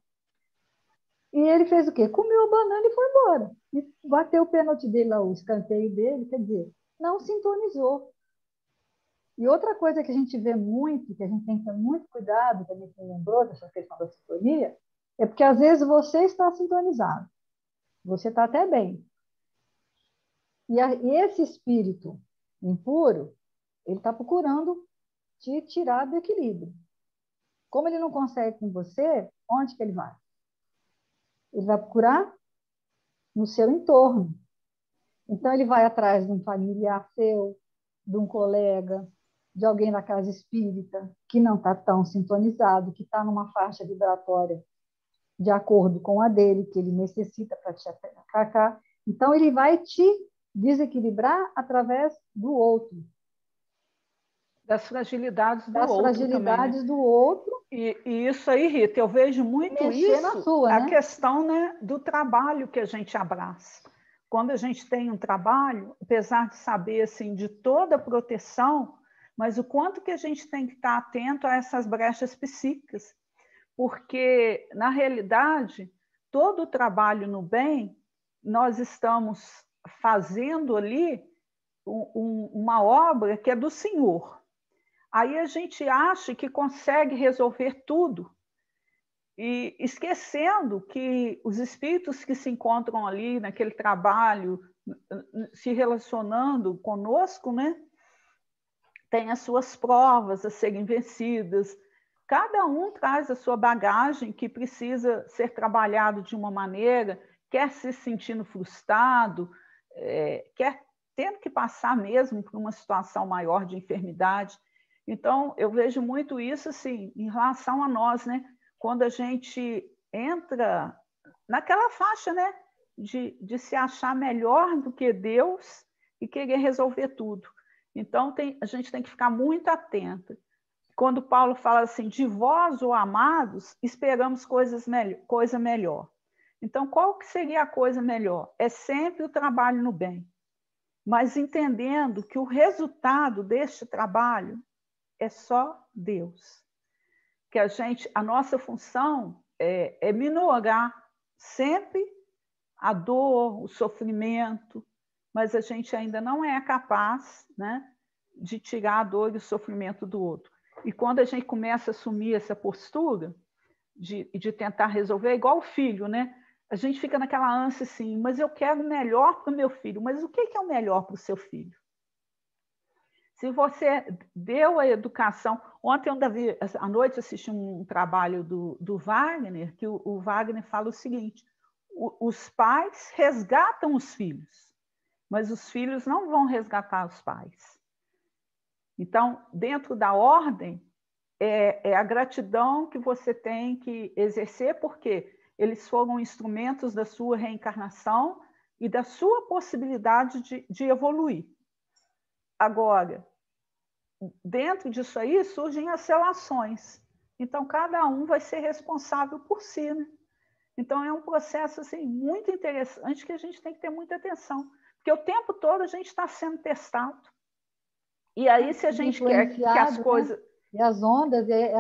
E ele fez o quê? Comeu a banana e foi embora. E bateu o pênalti dele lá, o escanteio dele, quer dizer, não sintonizou. E outra coisa que a gente vê muito, que a gente tem que ter muito cuidado, também que me lembrou dessa questão da sintonia, é porque às vezes você está sintonizado, você está até bem. E esse espírito impuro, ele está procurando te tirar do equilíbrio. Como ele não consegue com você, onde que ele vai? Ele vai procurar no seu entorno. Então, ele vai atrás de um familiar seu, de um colega, de alguém da casa espírita, que não está tão sintonizado, que está numa faixa vibratória de acordo com a dele, que ele necessita para te atacar. Então, ele vai te desequilibrar através do outro. Das fragilidades do Das outro também, né? fragilidades do outro. E isso aí, Rita, eu vejo muito Mexer na isso, sua, a né? questão, né, do trabalho que a gente abraça. Quando a gente tem um trabalho, apesar de saber assim, de toda a proteção, mas o quanto que a gente tem que estar atento a essas brechas psíquicas. Porque, na realidade, todo o trabalho no bem, nós estamos fazendo ali uma obra que é do Senhor. Aí a gente acha que consegue resolver tudo, e esquecendo que os espíritos que se encontram ali naquele trabalho, se relacionando conosco, né, têm as suas provas a serem vencidas. Cada um traz a sua bagagem que precisa ser trabalhado de uma maneira, quer se sentindo frustrado, quer tendo que passar mesmo por uma situação maior de enfermidade. Então, eu vejo muito isso assim, em relação a nós, né? Quando a gente entra naquela faixa, né? De se achar melhor do que Deus e querer resolver tudo. Então, a gente tem que ficar muito atento. Quando Paulo fala assim, de vós, ó amados, esperamos coisa melhor. Então, qual que seria a coisa melhor? É sempre o trabalho no bem, mas entendendo que o resultado deste trabalho é só Deus. Que a nossa função é minorar sempre a dor, o sofrimento, mas a gente ainda não é capaz, né, de tirar a dor e o sofrimento do outro. E quando a gente começa a assumir essa postura de tentar resolver, é igual o filho, né? A gente fica naquela ânsia assim, mas eu quero o melhor para o meu filho. Mas o que é o melhor para o seu filho? Se você deu a educação... Ontem, à noite, assisti um trabalho do Wagner, que o Wagner fala o seguinte, os pais resgatam os filhos, mas os filhos não vão resgatar os pais. Então, dentro da ordem, é a gratidão que você tem que exercer, porque eles foram instrumentos da sua reencarnação e da sua possibilidade de evoluir. Agora, dentro disso aí surgem as relações. Então, cada um vai ser responsável por si, né? Então, é um processo assim, muito interessante que a gente tem que ter muita atenção, porque o tempo todo a gente está sendo testado. E aí, se a gente quer que as coisas... Né? E as ondas, é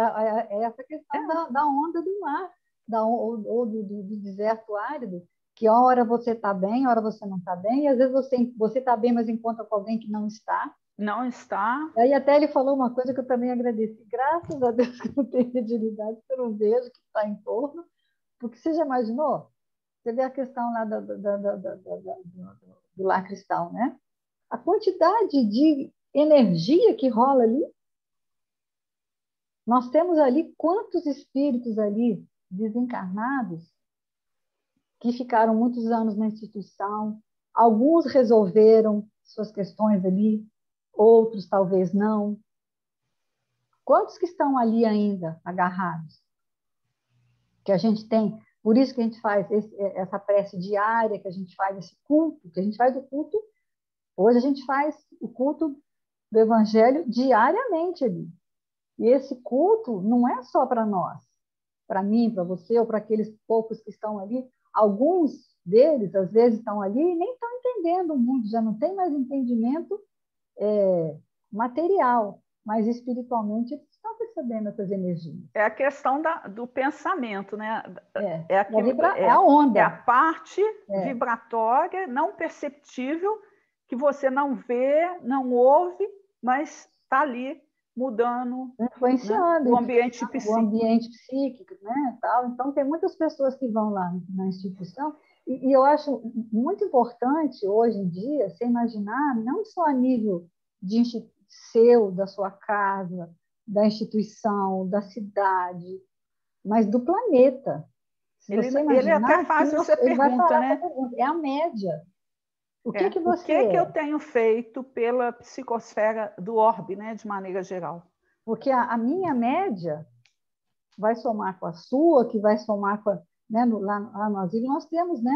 essa questão da onda do mar, ou do deserto árido, que uma hora você está bem, uma hora você não está bem, e às vezes você está bem, mas encontra com alguém que não está, Não está. Aí até ele falou uma coisa que eu também agradeci. Graças a Deus que eu não tenho mediunidade, que eu não vejo o que está em torno. Porque você já imaginou? Você vê a questão lá do lar cristal, né? A quantidade de energia que rola ali. Nós temos ali quantos espíritos ali desencarnados que ficaram muitos anos na instituição. Alguns resolveram suas questões ali, outros talvez não. Quantos que estão ali ainda agarrados? Que a gente tem, por isso que a gente faz essa prece diária, que a gente faz esse culto, que a gente faz o culto, hoje a gente faz o culto do Evangelho diariamente ali. E esse culto não é só para nós, para mim, para você, ou para aqueles poucos que estão ali. Alguns deles, às vezes, estão ali e nem estão entendendo o mundo, já não tem mais entendimento material, mas espiritualmente eles estão recebendo essas energias. É a questão do pensamento, né? É a onda. É a parte vibratória, não perceptível, que você não vê, não ouve, mas está ali mudando, influenciando, né? O ambiente psíquico. O ambiente psíquico, né? Tal. Então, tem muitas pessoas que vão lá na instituição, e eu acho muito importante, hoje em dia, você imaginar, não só a nível de seu, da sua casa, da instituição, da cidade, mas do planeta. Se você imaginar, ele até faz essa pergunta, né? É a média. O que eu tenho feito pela psicosfera do orbe, né, de maneira geral? Porque a minha média vai somar com a sua, que vai somar com a, né, lá no asilo nós temos, né,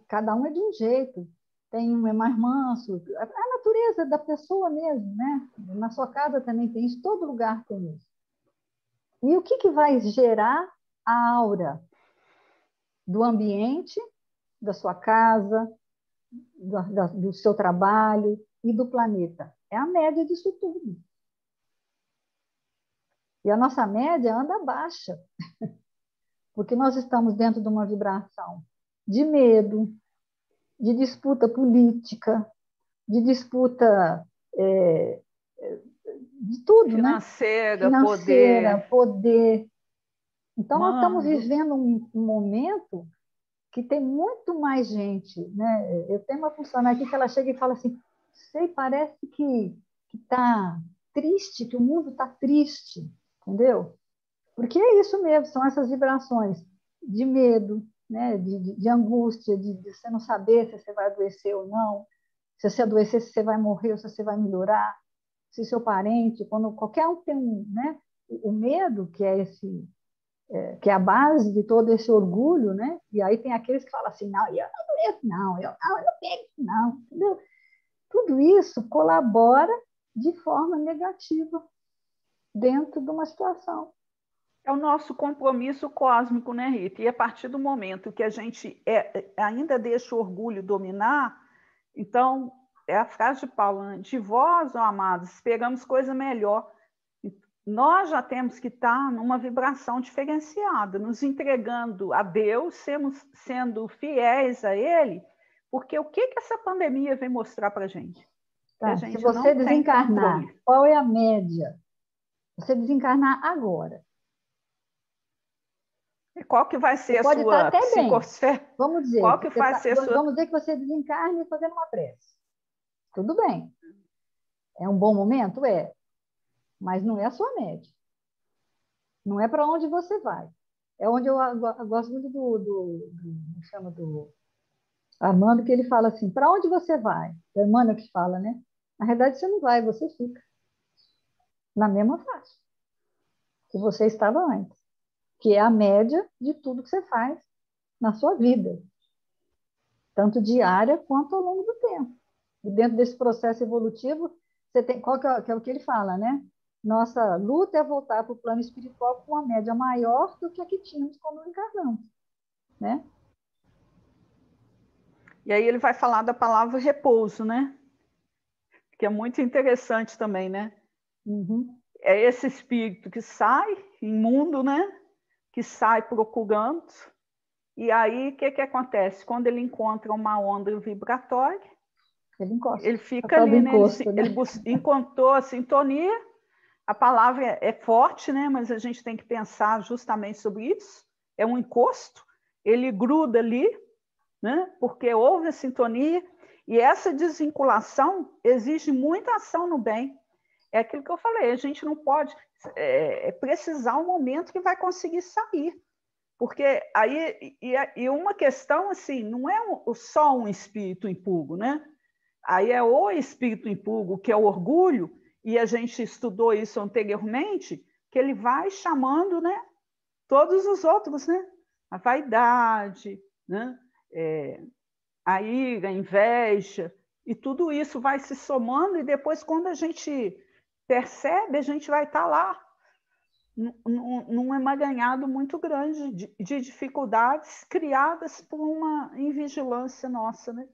cada um é de um jeito. Tem um é mais manso, a natureza da pessoa mesmo, né? Na sua casa também tem isso, todo lugar tem isso. E o que vai gerar a aura do ambiente, da sua casa, do seu trabalho e do planeta? É a média disso tudo. E a nossa média anda baixa, porque nós estamos dentro de uma vibração de medo, de disputa política, de disputa de tudo, financeira, né? Financeira, poder. Então, nós estamos vivendo um momento que tem muito mais gente, né? Eu tenho uma funcionária aqui que ela chega e fala assim, sei, parece que está triste, que o mundo está triste, entendeu? Porque é isso mesmo, são essas vibrações de medo, né? de angústia, de você não saber se você vai adoecer ou não, se você adoecer, se você vai morrer ou se você vai melhorar, se seu parente, quando qualquer um tem né? O medo, que é que é a base de todo esse orgulho, né? E aí tem aqueles que falam assim, não, eu não adoeço, não, eu não pego, não, entendeu? Tudo isso colabora de forma negativa dentro de uma situação. É o nosso compromisso cósmico, né, Rita? E a partir do momento que a gente ainda deixa o orgulho dominar, então, é a frase de Paulo, né? De vós, ó amados, esperamos coisa melhor. Nós já temos que estar numa vibração diferenciada, nos entregando a Deus, sendo fiéis a Ele, porque o que essa pandemia vem mostrar para a gente? Tá, se você desencarnar, qual é a média? Você desencarnar agora. Qual que vai ser você a sua psicosfera? Vamos dizer, qual que vai ser vamos dizer que você desencarne fazendo uma prece. Tudo bem. É um bom momento? É. Mas não é a sua média. Não é para onde você vai. É onde eu gosto muito do Armando, que ele fala assim, para onde você vai? É a Emmanuel que fala, né? Na realidade, você não vai, você fica na mesma faixa que você estava antes, que é a média de tudo que você faz na sua vida, tanto diária quanto ao longo do tempo. E dentro desse processo evolutivo, você tem, que é o que ele fala, né? Nossa luta é voltar para o plano espiritual com uma média maior do que a que tínhamos quando encarnamos, né? E aí ele vai falar da palavra repouso, né? Que é muito interessante também, né? Uhum. É esse espírito que sai imundo, né? Que sai procurando. E aí, o que acontece? Quando ele encontra uma onda vibratória, Ele encosta. Ele fica ali, né? Ele encontrou a sintonia. A palavra é forte, né? Mas a gente tem que pensar justamente sobre isso. É um encosto. Ele gruda ali, né? Porque houve a sintonia. E essa desvinculação exige muita ação no bem. É aquilo que eu falei, a gente não pode precisar um momento que vai conseguir sair. Porque aí, e uma questão assim, não é só um espírito impuro, né? Aí é o espírito impuro, que é o orgulho, e a gente estudou isso anteriormente, que ele vai chamando, né, todos os outros, né? A vaidade, né? A ira, a inveja, e tudo isso vai se somando, e depois, quando a gente percebe, a gente vai estar lá, num emaranhado muito grande de dificuldades criadas por uma invigilância nossa, né?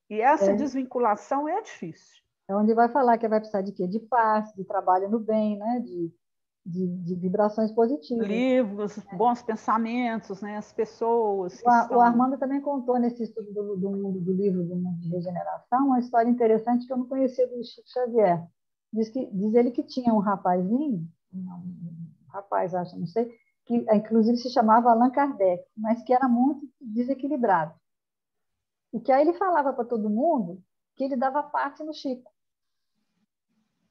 E essa desvinculação é difícil. É onde vai falar que vai precisar de quê? De paz, de trabalho no bem, né? De vibrações positivas. Livros, bons pensamentos, né? As pessoas que o Armando também contou nesse estudo do livro do mundo de regeneração uma história interessante que eu não conhecia do Chico Xavier. Diz ele que tinha um rapazinho, um rapaz, acho, não sei, que inclusive se chamava Allan Kardec, mas que era muito desequilibrado. E que aí ele falava para todo mundo que ele dava parte no Chico.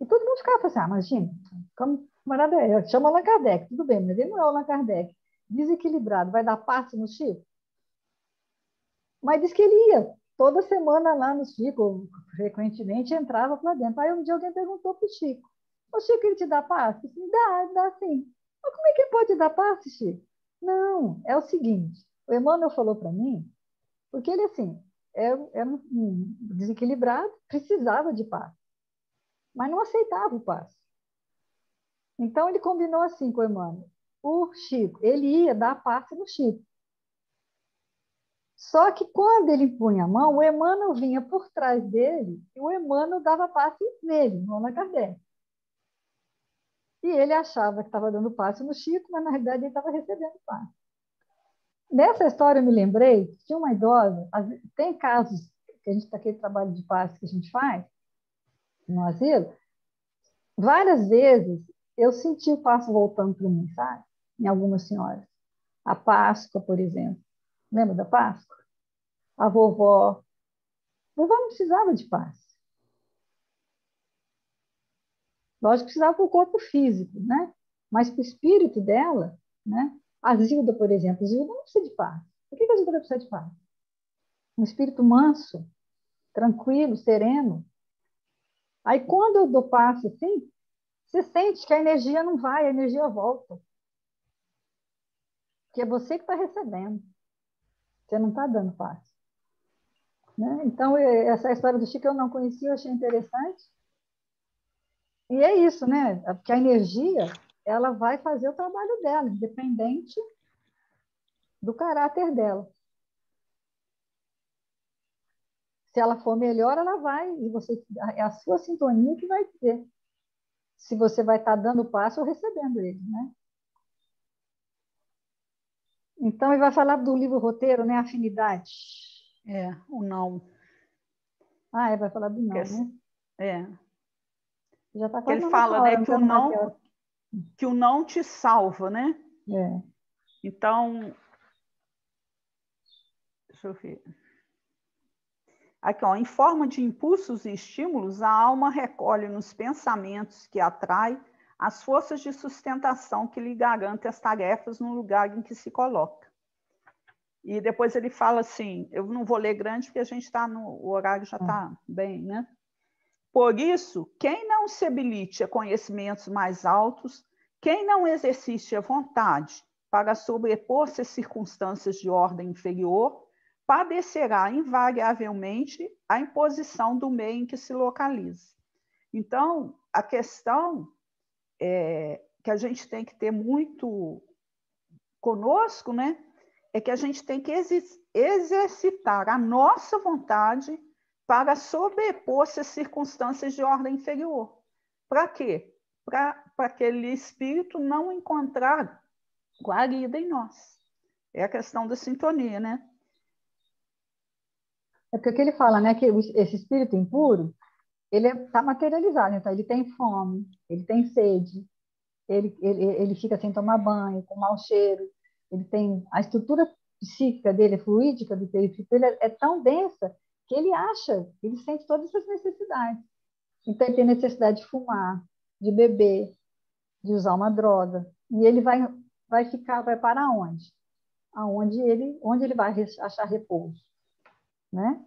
E todo mundo ficava assim, imagina, como maravilha, chama Allan Kardec, tudo bem, mas ele não é o Allan Kardec. Desequilibrado, vai dar parte no Chico? Mas diz que ele ia toda semana lá no Chico, frequentemente entrava lá dentro. Aí um dia alguém perguntou para o Chico, o Chico, ele te dá passe? Disse, dá sim. Mas como é que ele pode dar passe, Chico? Não, é o seguinte, o Emmanuel falou para mim, porque ele, assim, era um desequilibrado, precisava de passe, mas não aceitava o passe. Então, ele combinou assim com o Emmanuel. O Chico, ele ia dar passe no Chico. Só que quando ele punha a mão, o Emmanuel vinha por trás dele e o Emmanuel dava passe nele, no Allan Kardec. E ele achava que estava dando passe no Chico, mas na realidade ele estava recebendo passe. Nessa história eu me lembrei, tinha uma idosa, tem casos que a gente, daquele trabalho de passe que a gente faz no asilo, várias vezes eu senti o passe voltando para mim, sabe? Em algumas senhoras. A Páscoa, por exemplo. Lembra da Páscoa? A vovó. A vovó não precisava de passe. Lógico que precisava para o corpo físico, né? Mas para o espírito dela, né? A Zilda, por exemplo, a Zilda não precisa de paz. Por que a Zilda precisa de paz? Um espírito manso, tranquilo, sereno. Aí, quando eu dou passe assim, você sente que a energia não vai, a energia volta. Que é você que está recebendo. Você não está dando passe. Né? Então, essa história do Chico eu não conhecia, eu achei interessante. E é isso, né? Porque a energia, ela vai fazer o trabalho dela, independente do caráter dela. Se ela for melhor, ela vai, e você, é a sua sintonia que vai dizer se você vai estar dando passo ou recebendo ele, né? Então, ele vai falar do livro roteiro, né? Afinidade. O não. Vai falar do não, né? Já está Que quase ele na fala, nossa né, hora, que o não te salva, né? Então, deixa eu ver. Aqui, ó, em forma de impulsos e estímulos, a alma recolhe nos pensamentos que atrai as forças de sustentação que lhe garantem as tarefas no lugar em que se coloca. E depois ele fala assim, eu não vou ler grande porque a gente está o horário já está bem, né? Por isso, quem não se habilite a conhecimentos mais altos, quem não exercite a vontade para sobrepor-se às circunstâncias de ordem inferior, padecerá invariavelmente a imposição do meio em que se localiza. Então, a questão que a gente tem que ter muito conosco, né, é que a gente tem que exercitar a nossa vontade para sobrepor-se às circunstâncias de ordem inferior. Para quê? Para aquele espírito não encontrar guarida em nós. É a questão da sintonia, né? É porque o que ele fala, né, que esse espírito impuro, ele está materializado, então ele tem fome, ele tem sede, ele fica sem tomar banho, com mau cheiro, ele tem a estrutura psíquica dele, fluídica do perispírito dele é tão densa que ele acha, ele sente todas essas necessidades. Então ele tem necessidade de fumar, de beber, de usar uma droga, e ele vai para onde? Onde ele vai achar repouso, né?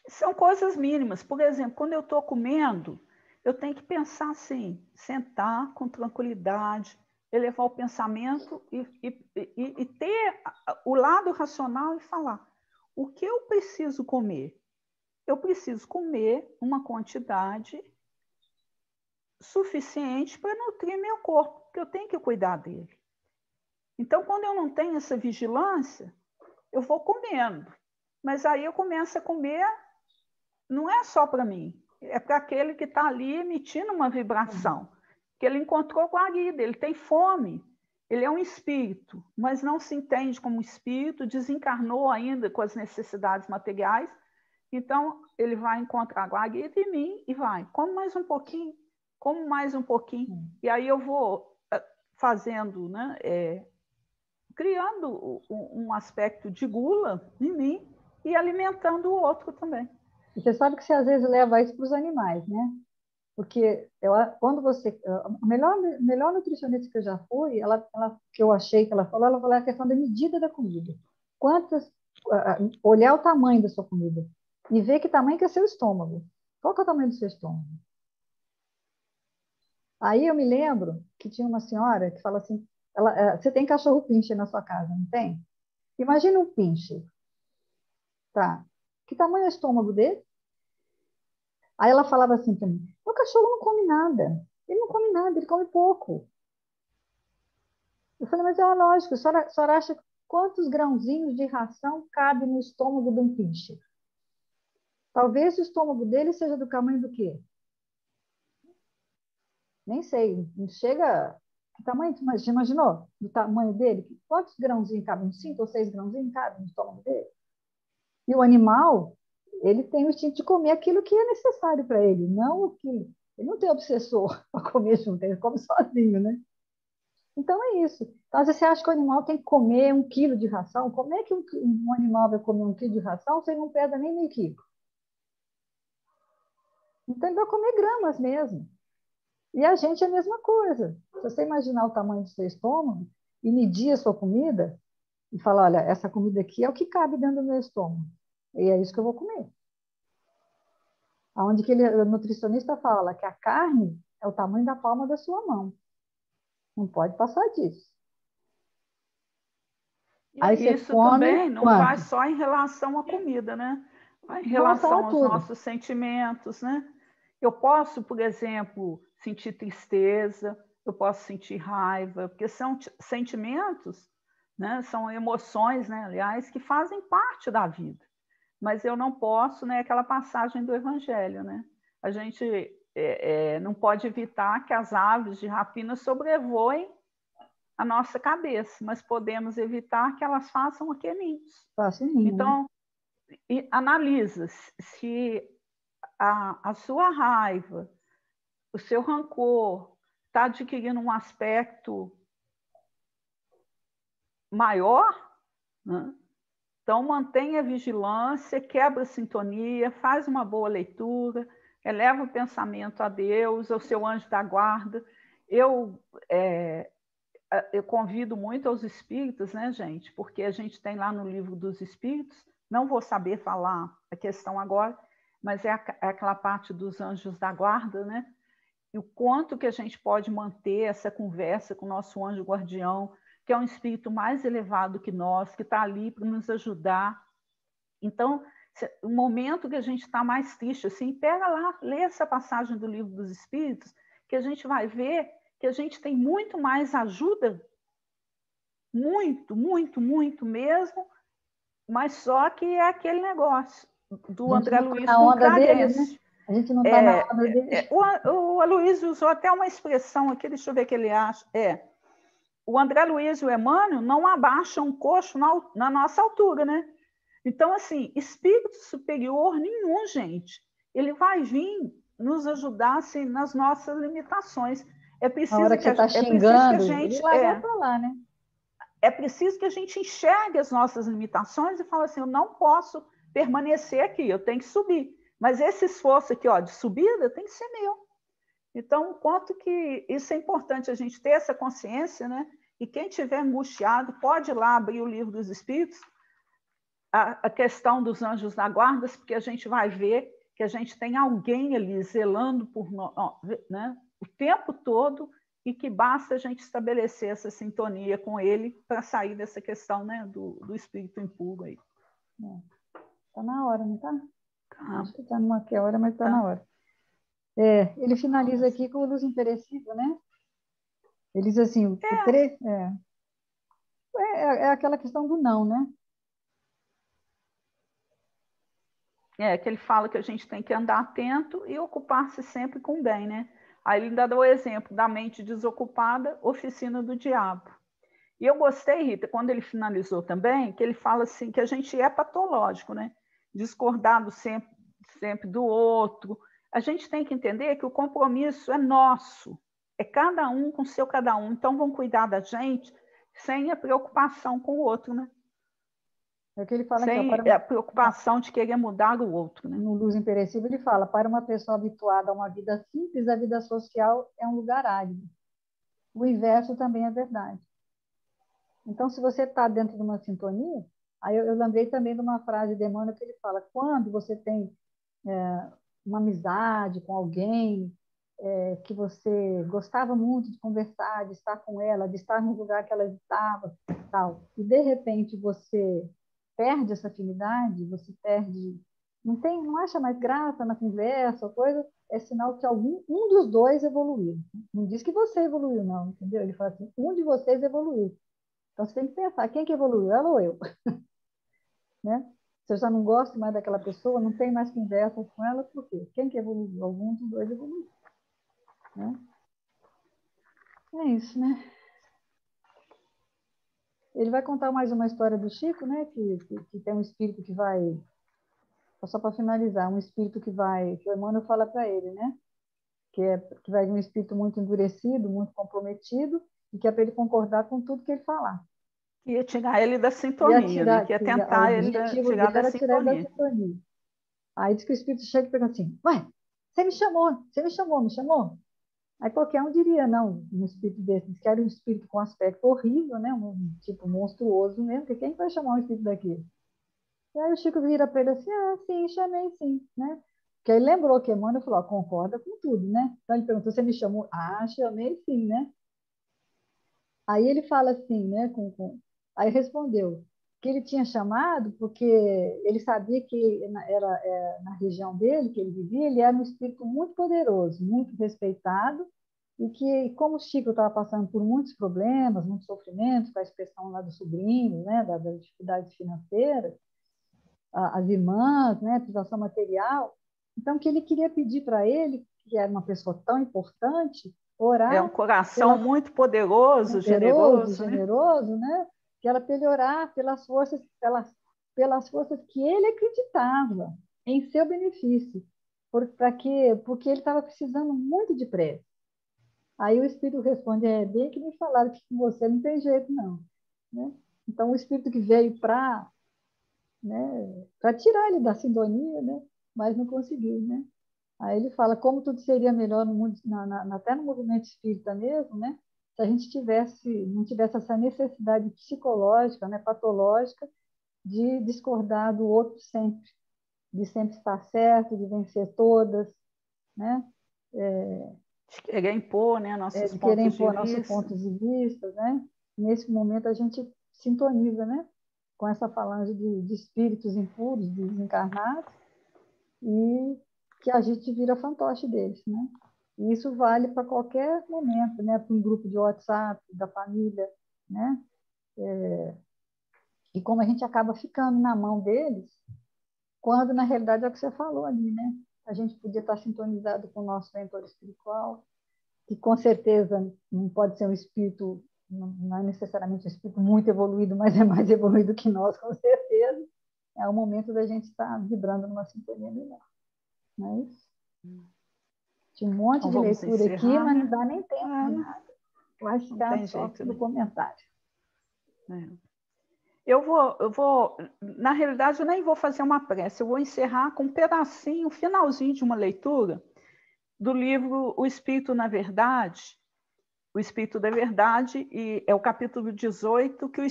São coisas mínimas. Por exemplo, quando eu estou comendo, eu tenho que pensar assim, sentar com tranquilidade, elevar o pensamento e ter o lado racional e falar: o que eu preciso comer? Eu preciso comer uma quantidade suficiente para nutrir meu corpo, porque eu tenho que cuidar dele. Então, quando eu não tenho essa vigilância, eu vou comendo. Mas aí eu começo a comer, não é só para mim, é para aquele que está ali emitindo uma vibração, que ele encontrou guarida, ele tem fome, ele é um espírito, mas não se entende como espírito, desencarnou ainda com as necessidades materiais, então ele vai encontrar guarida em mim e vai, come mais um pouquinho, como mais um pouquinho, e aí eu vou fazendo, né, criando um aspecto de gula em mim e alimentando o outro também. E você sabe que você às vezes leva isso para os animais, né? Porque quando você. A melhor nutricionista que eu já fui, que eu achei que ela falou a questão da medida da comida. Olhar o tamanho da sua comida e ver que tamanho que é seu estômago. Qual que é o tamanho do seu estômago? Aí eu me lembro que tinha uma senhora que fala assim: você tem cachorro pincher na sua casa, não tem? Imagina um pincher. Tá. Que tamanho é o estômago dele? Aí ela falava assim para mim: o cachorro não come nada. Ele não come nada, ele come pouco. Eu falei: mas é lógico, a senhora acha quantos grãozinhos de ração cabe no estômago de um pincher? Talvez o estômago dele seja do tamanho do quê? Nem sei, não chega. Que tamanho? Você imaginou? Do tamanho dele? Quantos grãozinhos cabem? 5 ou 6 grãozinhos cabem no estômago dele? E o animal, ele tem o instinto de comer aquilo que é necessário para ele, não o que. Ele não tem obsessor para comer junto, ele come sozinho, né? Então é isso. Então, às vezes você acha que o animal tem que comer 1 quilo de ração. Como é que um animal vai comer 1 quilo de ração se ele não pesa nem meio quilo? Então ele vai comer gramas mesmo. E a gente é a mesma coisa. Se você imaginar o tamanho do seu estômago e medir a sua comida e falar: olha, essa comida aqui é o que cabe dentro do meu estômago. E é isso que eu vou comer. Onde o nutricionista fala que a carne é o tamanho da palma da sua mão. Não pode passar disso. Aí você Isso come também não vai quanto? só em relação à comida, né? Vai em Relação relação a aos tudo. nossos sentimentos, né? Eu posso, por exemplo, sentir tristeza, eu posso sentir raiva, porque são sentimentos, né? São emoções, né? Aliás, que fazem parte da vida. Mas eu não posso, né? Aquela passagem do Evangelho, né? A gente não pode evitar que as aves de rapina sobrevoem a nossa cabeça, mas podemos evitar que elas façam aquele ninhos. Faço mínimo, né? Então, analisa se a sua raiva, o seu rancor está adquirindo um aspecto maior, né? Então, mantenha a vigilância, quebra a sintonia, faz uma boa leitura, eleva o pensamento a Deus, ao seu anjo da guarda. Eu convido muito aos espíritos, né, gente? Porque a gente tem lá no livro dos espíritos, não vou saber falar a questão agora, mas é aquela parte dos anjos da guarda, né? E o quanto que a gente pode manter essa conversa com o nosso anjo guardião, que é um espírito mais elevado que nós, que está ali para nos ajudar. Então, o momento que a gente está mais triste, assim, pega lá, lê essa passagem do livro dos espíritos, que a gente vai ver que a gente tem muito mais ajuda, muito, muito, muito mesmo, mas só que é aquele negócio do A gente André não está Luiz na com onda deles, né? Clarence. A gente não está na onda deles. O Aloysio usou até uma expressão aqui, deixa eu ver o que ele acha. O André Luiz e o Emmanuel não abaixam um coxo na nossa altura, né? Então, assim, espírito superior nenhum, gente. Ele vai vir nos ajudar assim, nas nossas limitações. É A hora preciso que você está é preciso que a xingando, ele gente larga para lá, né? é preciso que a gente enxergue as nossas limitações e fale assim, eu não posso permanecer aqui, eu tenho que subir. Mas esse esforço aqui, ó, de subida tem que ser meu. Então, quanto que isso é importante a gente ter essa consciência, né? E quem tiver angustiado pode ir lá abrir o livro dos Espíritos, a questão dos anjos da guarda, porque a gente vai ver que a gente tem alguém ali zelando por nós, né? O tempo todo, e que basta a gente estabelecer essa sintonia com ele para sair dessa questão, né, do espírito impuro aí. Está na hora, não está? Tá. Acho que está numa que hora, mas está Tá. na hora. Ele finaliza aqui com o luz imperecível, né? Ele diz assim, é aquela questão do não, né? Que ele fala que a gente tem que andar atento e ocupar-se sempre com o bem, né? Aí ele ainda dá o exemplo da mente desocupada, oficina do diabo. E eu gostei, Rita, quando ele finalizou também, que ele fala assim que a gente é patológico, né? Discordado sempre do outro. A gente tem que entender que o compromisso é nosso, é cada um com seu cada um. Então, vão cuidar da gente sem a preocupação com o outro, né? É o que ele fala aqui, ó, Sem a preocupação de querer mudar o outro, né? No Luz Imperecível, ele fala, para uma pessoa habituada a uma vida simples, a vida social é um lugar árido. O inverso também é verdade. Então, se você está dentro de uma sintonia, aí eu lembrei também de uma frase de Emmanuel que ele fala, quando você tem uma amizade com alguém que você gostava muito de conversar, de estar com ela, de estar no lugar que ela estava, tal, e de repente você perde essa afinidade, você perde, não acha mais graça na conversa ou coisa, é sinal que um dos dois evoluiu. Não diz que você evoluiu, não, entendeu? Ele fala assim, um de vocês evoluiu. Então você tem que pensar, quem que evoluiu, ela ou eu? Né? Se eu já não gosto mais daquela pessoa, não tem mais conversa com ela, por quê? Quem que evoluiu? Algum dos dois evoluiu. Né? É isso, né? Ele vai contar mais uma história do Chico, né? Que tem um espírito que vai, só para finalizar, um espírito que o Emmanuel fala para ele, né? Que vai de um espírito muito endurecido, muito comprometido, e que é para ele concordar com tudo que ele falar. Ia tirar ele da Ia sintonia, né? tirar, Que ia o tentar ele objetivo tirar dele da era tirar ele da sintonia. sintonia. Aí diz que o espírito chega e pergunta assim, ué, você me chamou, me chamou? Aí qualquer um diria, não, um espírito desse, diz que era um espírito com aspecto horrível, né? Um tipo monstruoso mesmo, porque quem vai chamar um espírito daquele? E aí o Chico vira para ele assim, sim, chamei sim, né? Porque ele lembrou que Emmanuel falou, concorda com tudo, né? Então ele perguntou, você me chamou? Chamei sim, né? Aí ele fala assim, né? Aí respondeu que ele tinha chamado porque ele sabia que na região dele, que ele vivia, ele era um espírito muito poderoso, muito respeitado, e que, como o Chico estava passando por muitos problemas, muitos sofrimentos, com a expressão lá do sobrinho, né, das dificuldades financeiras, as irmãs, né, privação material, então que ele queria pedir para ele, que era uma pessoa tão importante, É um orar coração pela muito poderoso, poderoso, generoso, né? generoso, né? Que era para ele orar pelas forças que ele acreditava em seu benefício. Para quê? Porque ele estava precisando muito de prece. Aí o Espírito responde, bem que me falaram que com você não tem jeito, não. Né? Então, o Espírito que veio para tirar ele da sintonia, né? Mas não conseguiu, né? Aí ele fala como tudo seria melhor no mundo, até no movimento espírita mesmo, né? Se a gente não tivesse essa necessidade psicológica, né, patológica, de discordar do outro sempre, de sempre estar certo, de vencer todas, né? De querer impor, né, nossos De querer pontos de impor nossos vista. pontos de vista, né? Nesse momento a gente sintoniza, né? Com essa falange de espíritos impuros, desencarnados, e que a gente vira fantoche deles, né? E isso vale para qualquer momento, né? Para um grupo de WhatsApp, da família, né? E como a gente acaba ficando na mão deles, quando na realidade é o que você falou ali, né? A gente podia estar sintonizado com o nosso mentor espiritual, que com certeza não pode ser um espírito, não é necessariamente um espírito muito evoluído, mas é mais evoluído que nós, com certeza. É é o momento da gente estar vibrando numa sintonia melhor. Não é isso? Tinha um monte Então, de vamos leitura encerrar, aqui, mas né? não dá nem tempo de nada. Vai ficar só jeito, no né? comentário. Eu vou, na realidade, eu nem vou fazer uma prece, eu vou encerrar com um pedacinho, um finalzinho de uma leitura do livro O Espírito na Verdade, O Espírito da Verdade, e é o capítulo 18, que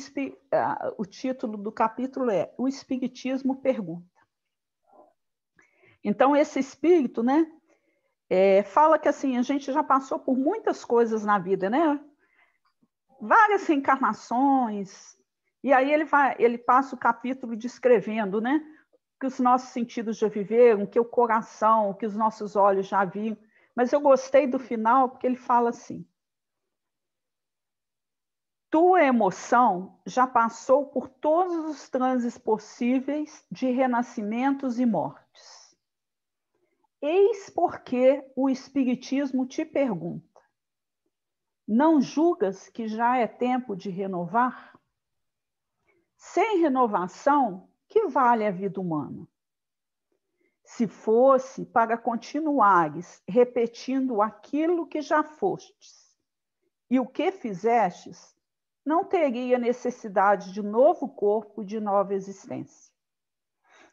o título do capítulo é O Espiritismo Pergunta. Então, esse espírito, né, fala que assim, a gente já passou por muitas coisas na vida, né? Várias reencarnações, e aí ele passa o capítulo descrevendo, né, que os nossos sentidos já viveram, que o coração, que os nossos olhos já viram. Mas eu gostei do final, porque ele fala assim: tua emoção já passou por todos os transes possíveis de renascimentos e mortes. Eis porque o Espiritismo te pergunta: não julgas que já é tempo de renovar? Sem renovação, que vale a vida humana? Se fosse para continuares repetindo aquilo que já fostes e o que fizestes, não teria necessidade de novo corpo, de nova existência.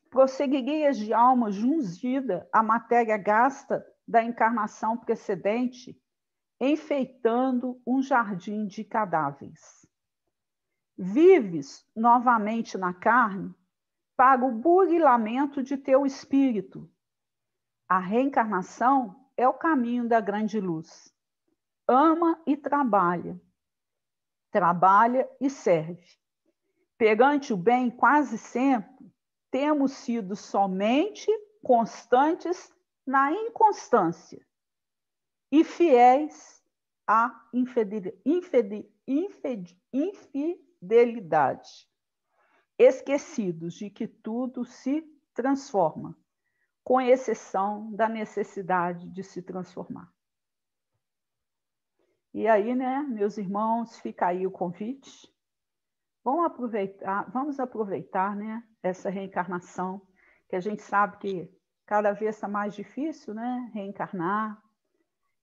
Prosseguirias de alma jungida a matéria gasta da encarnação precedente, enfeitando um jardim de cadáveres. Vives novamente na carne para o burilamento de teu espírito. A reencarnação é o caminho da grande luz. Ama e trabalha. Trabalha e serve. Perante o bem, quase sempre, temos sido somente constantes na inconstância e fiéis à infidelidade, esquecidos de que tudo se transforma, com exceção da necessidade de se transformar. E aí, né, meus irmãos, fica aí o convite. Vamos aproveitar, né, essa reencarnação, que a gente sabe que cada vez está mais difícil, né, reencarnar.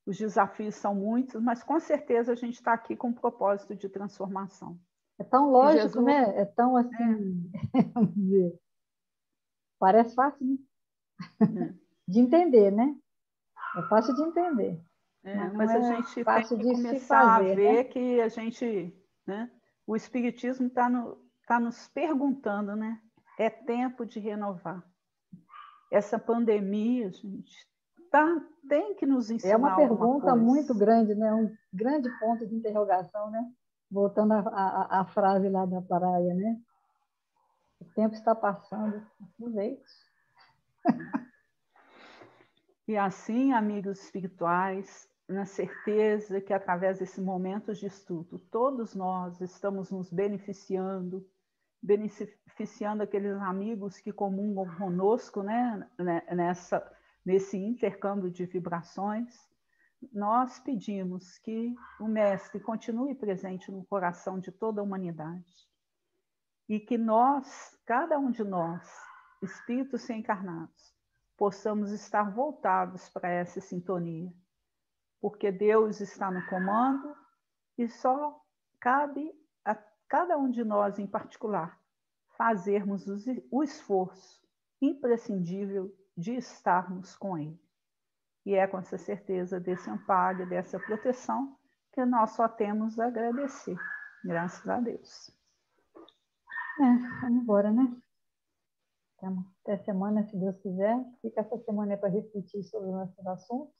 Os desafios são muitos, mas com certeza a gente está aqui com um propósito de transformação. É tão lógico, Jesus, né? É tão assim, vamos dizer, parece fácil, né? De entender, né? É fácil de entender, mas não mas a é gente tem fácil que de se começar a fazer, né? ver que a gente, né, o Espiritismo está nos perguntando, né? É tempo de renovar. Essa pandemia, gente, tem que nos É uma ensinar alguma pergunta coisa. muito grande, né? Um grande ponto de interrogação, né? Voltando à frase lá da praia, né? O tempo está passando, aproveite. E assim, amigos espirituais, na certeza que através desses momentos de estudo, todos nós estamos nos beneficiando aqueles amigos que comungam conosco, né? Nesse intercâmbio de vibrações. Nós pedimos que o Mestre continue presente no coração de toda a humanidade e que nós, cada um de nós, espíritos encarnados, possamos estar voltados para essa sintonia, porque Deus está no comando e só cabe a cada um de nós em particular fazermos o esforço imprescindível de estarmos com Ele. E é com essa certeza desse amparo, dessa proteção, que nós só temos a agradecer. Graças a Deus. Vamos embora, né? Até semana, se Deus quiser. Fica essa semana para refletir sobre os nossos assuntos.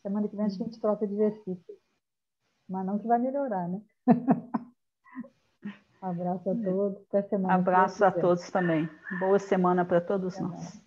Semana que vem a gente troca de versículo. Mas não que vai melhorar, né? Um abraço a todos. Até semana. Abraço a todos também. Boa semana para todos nós.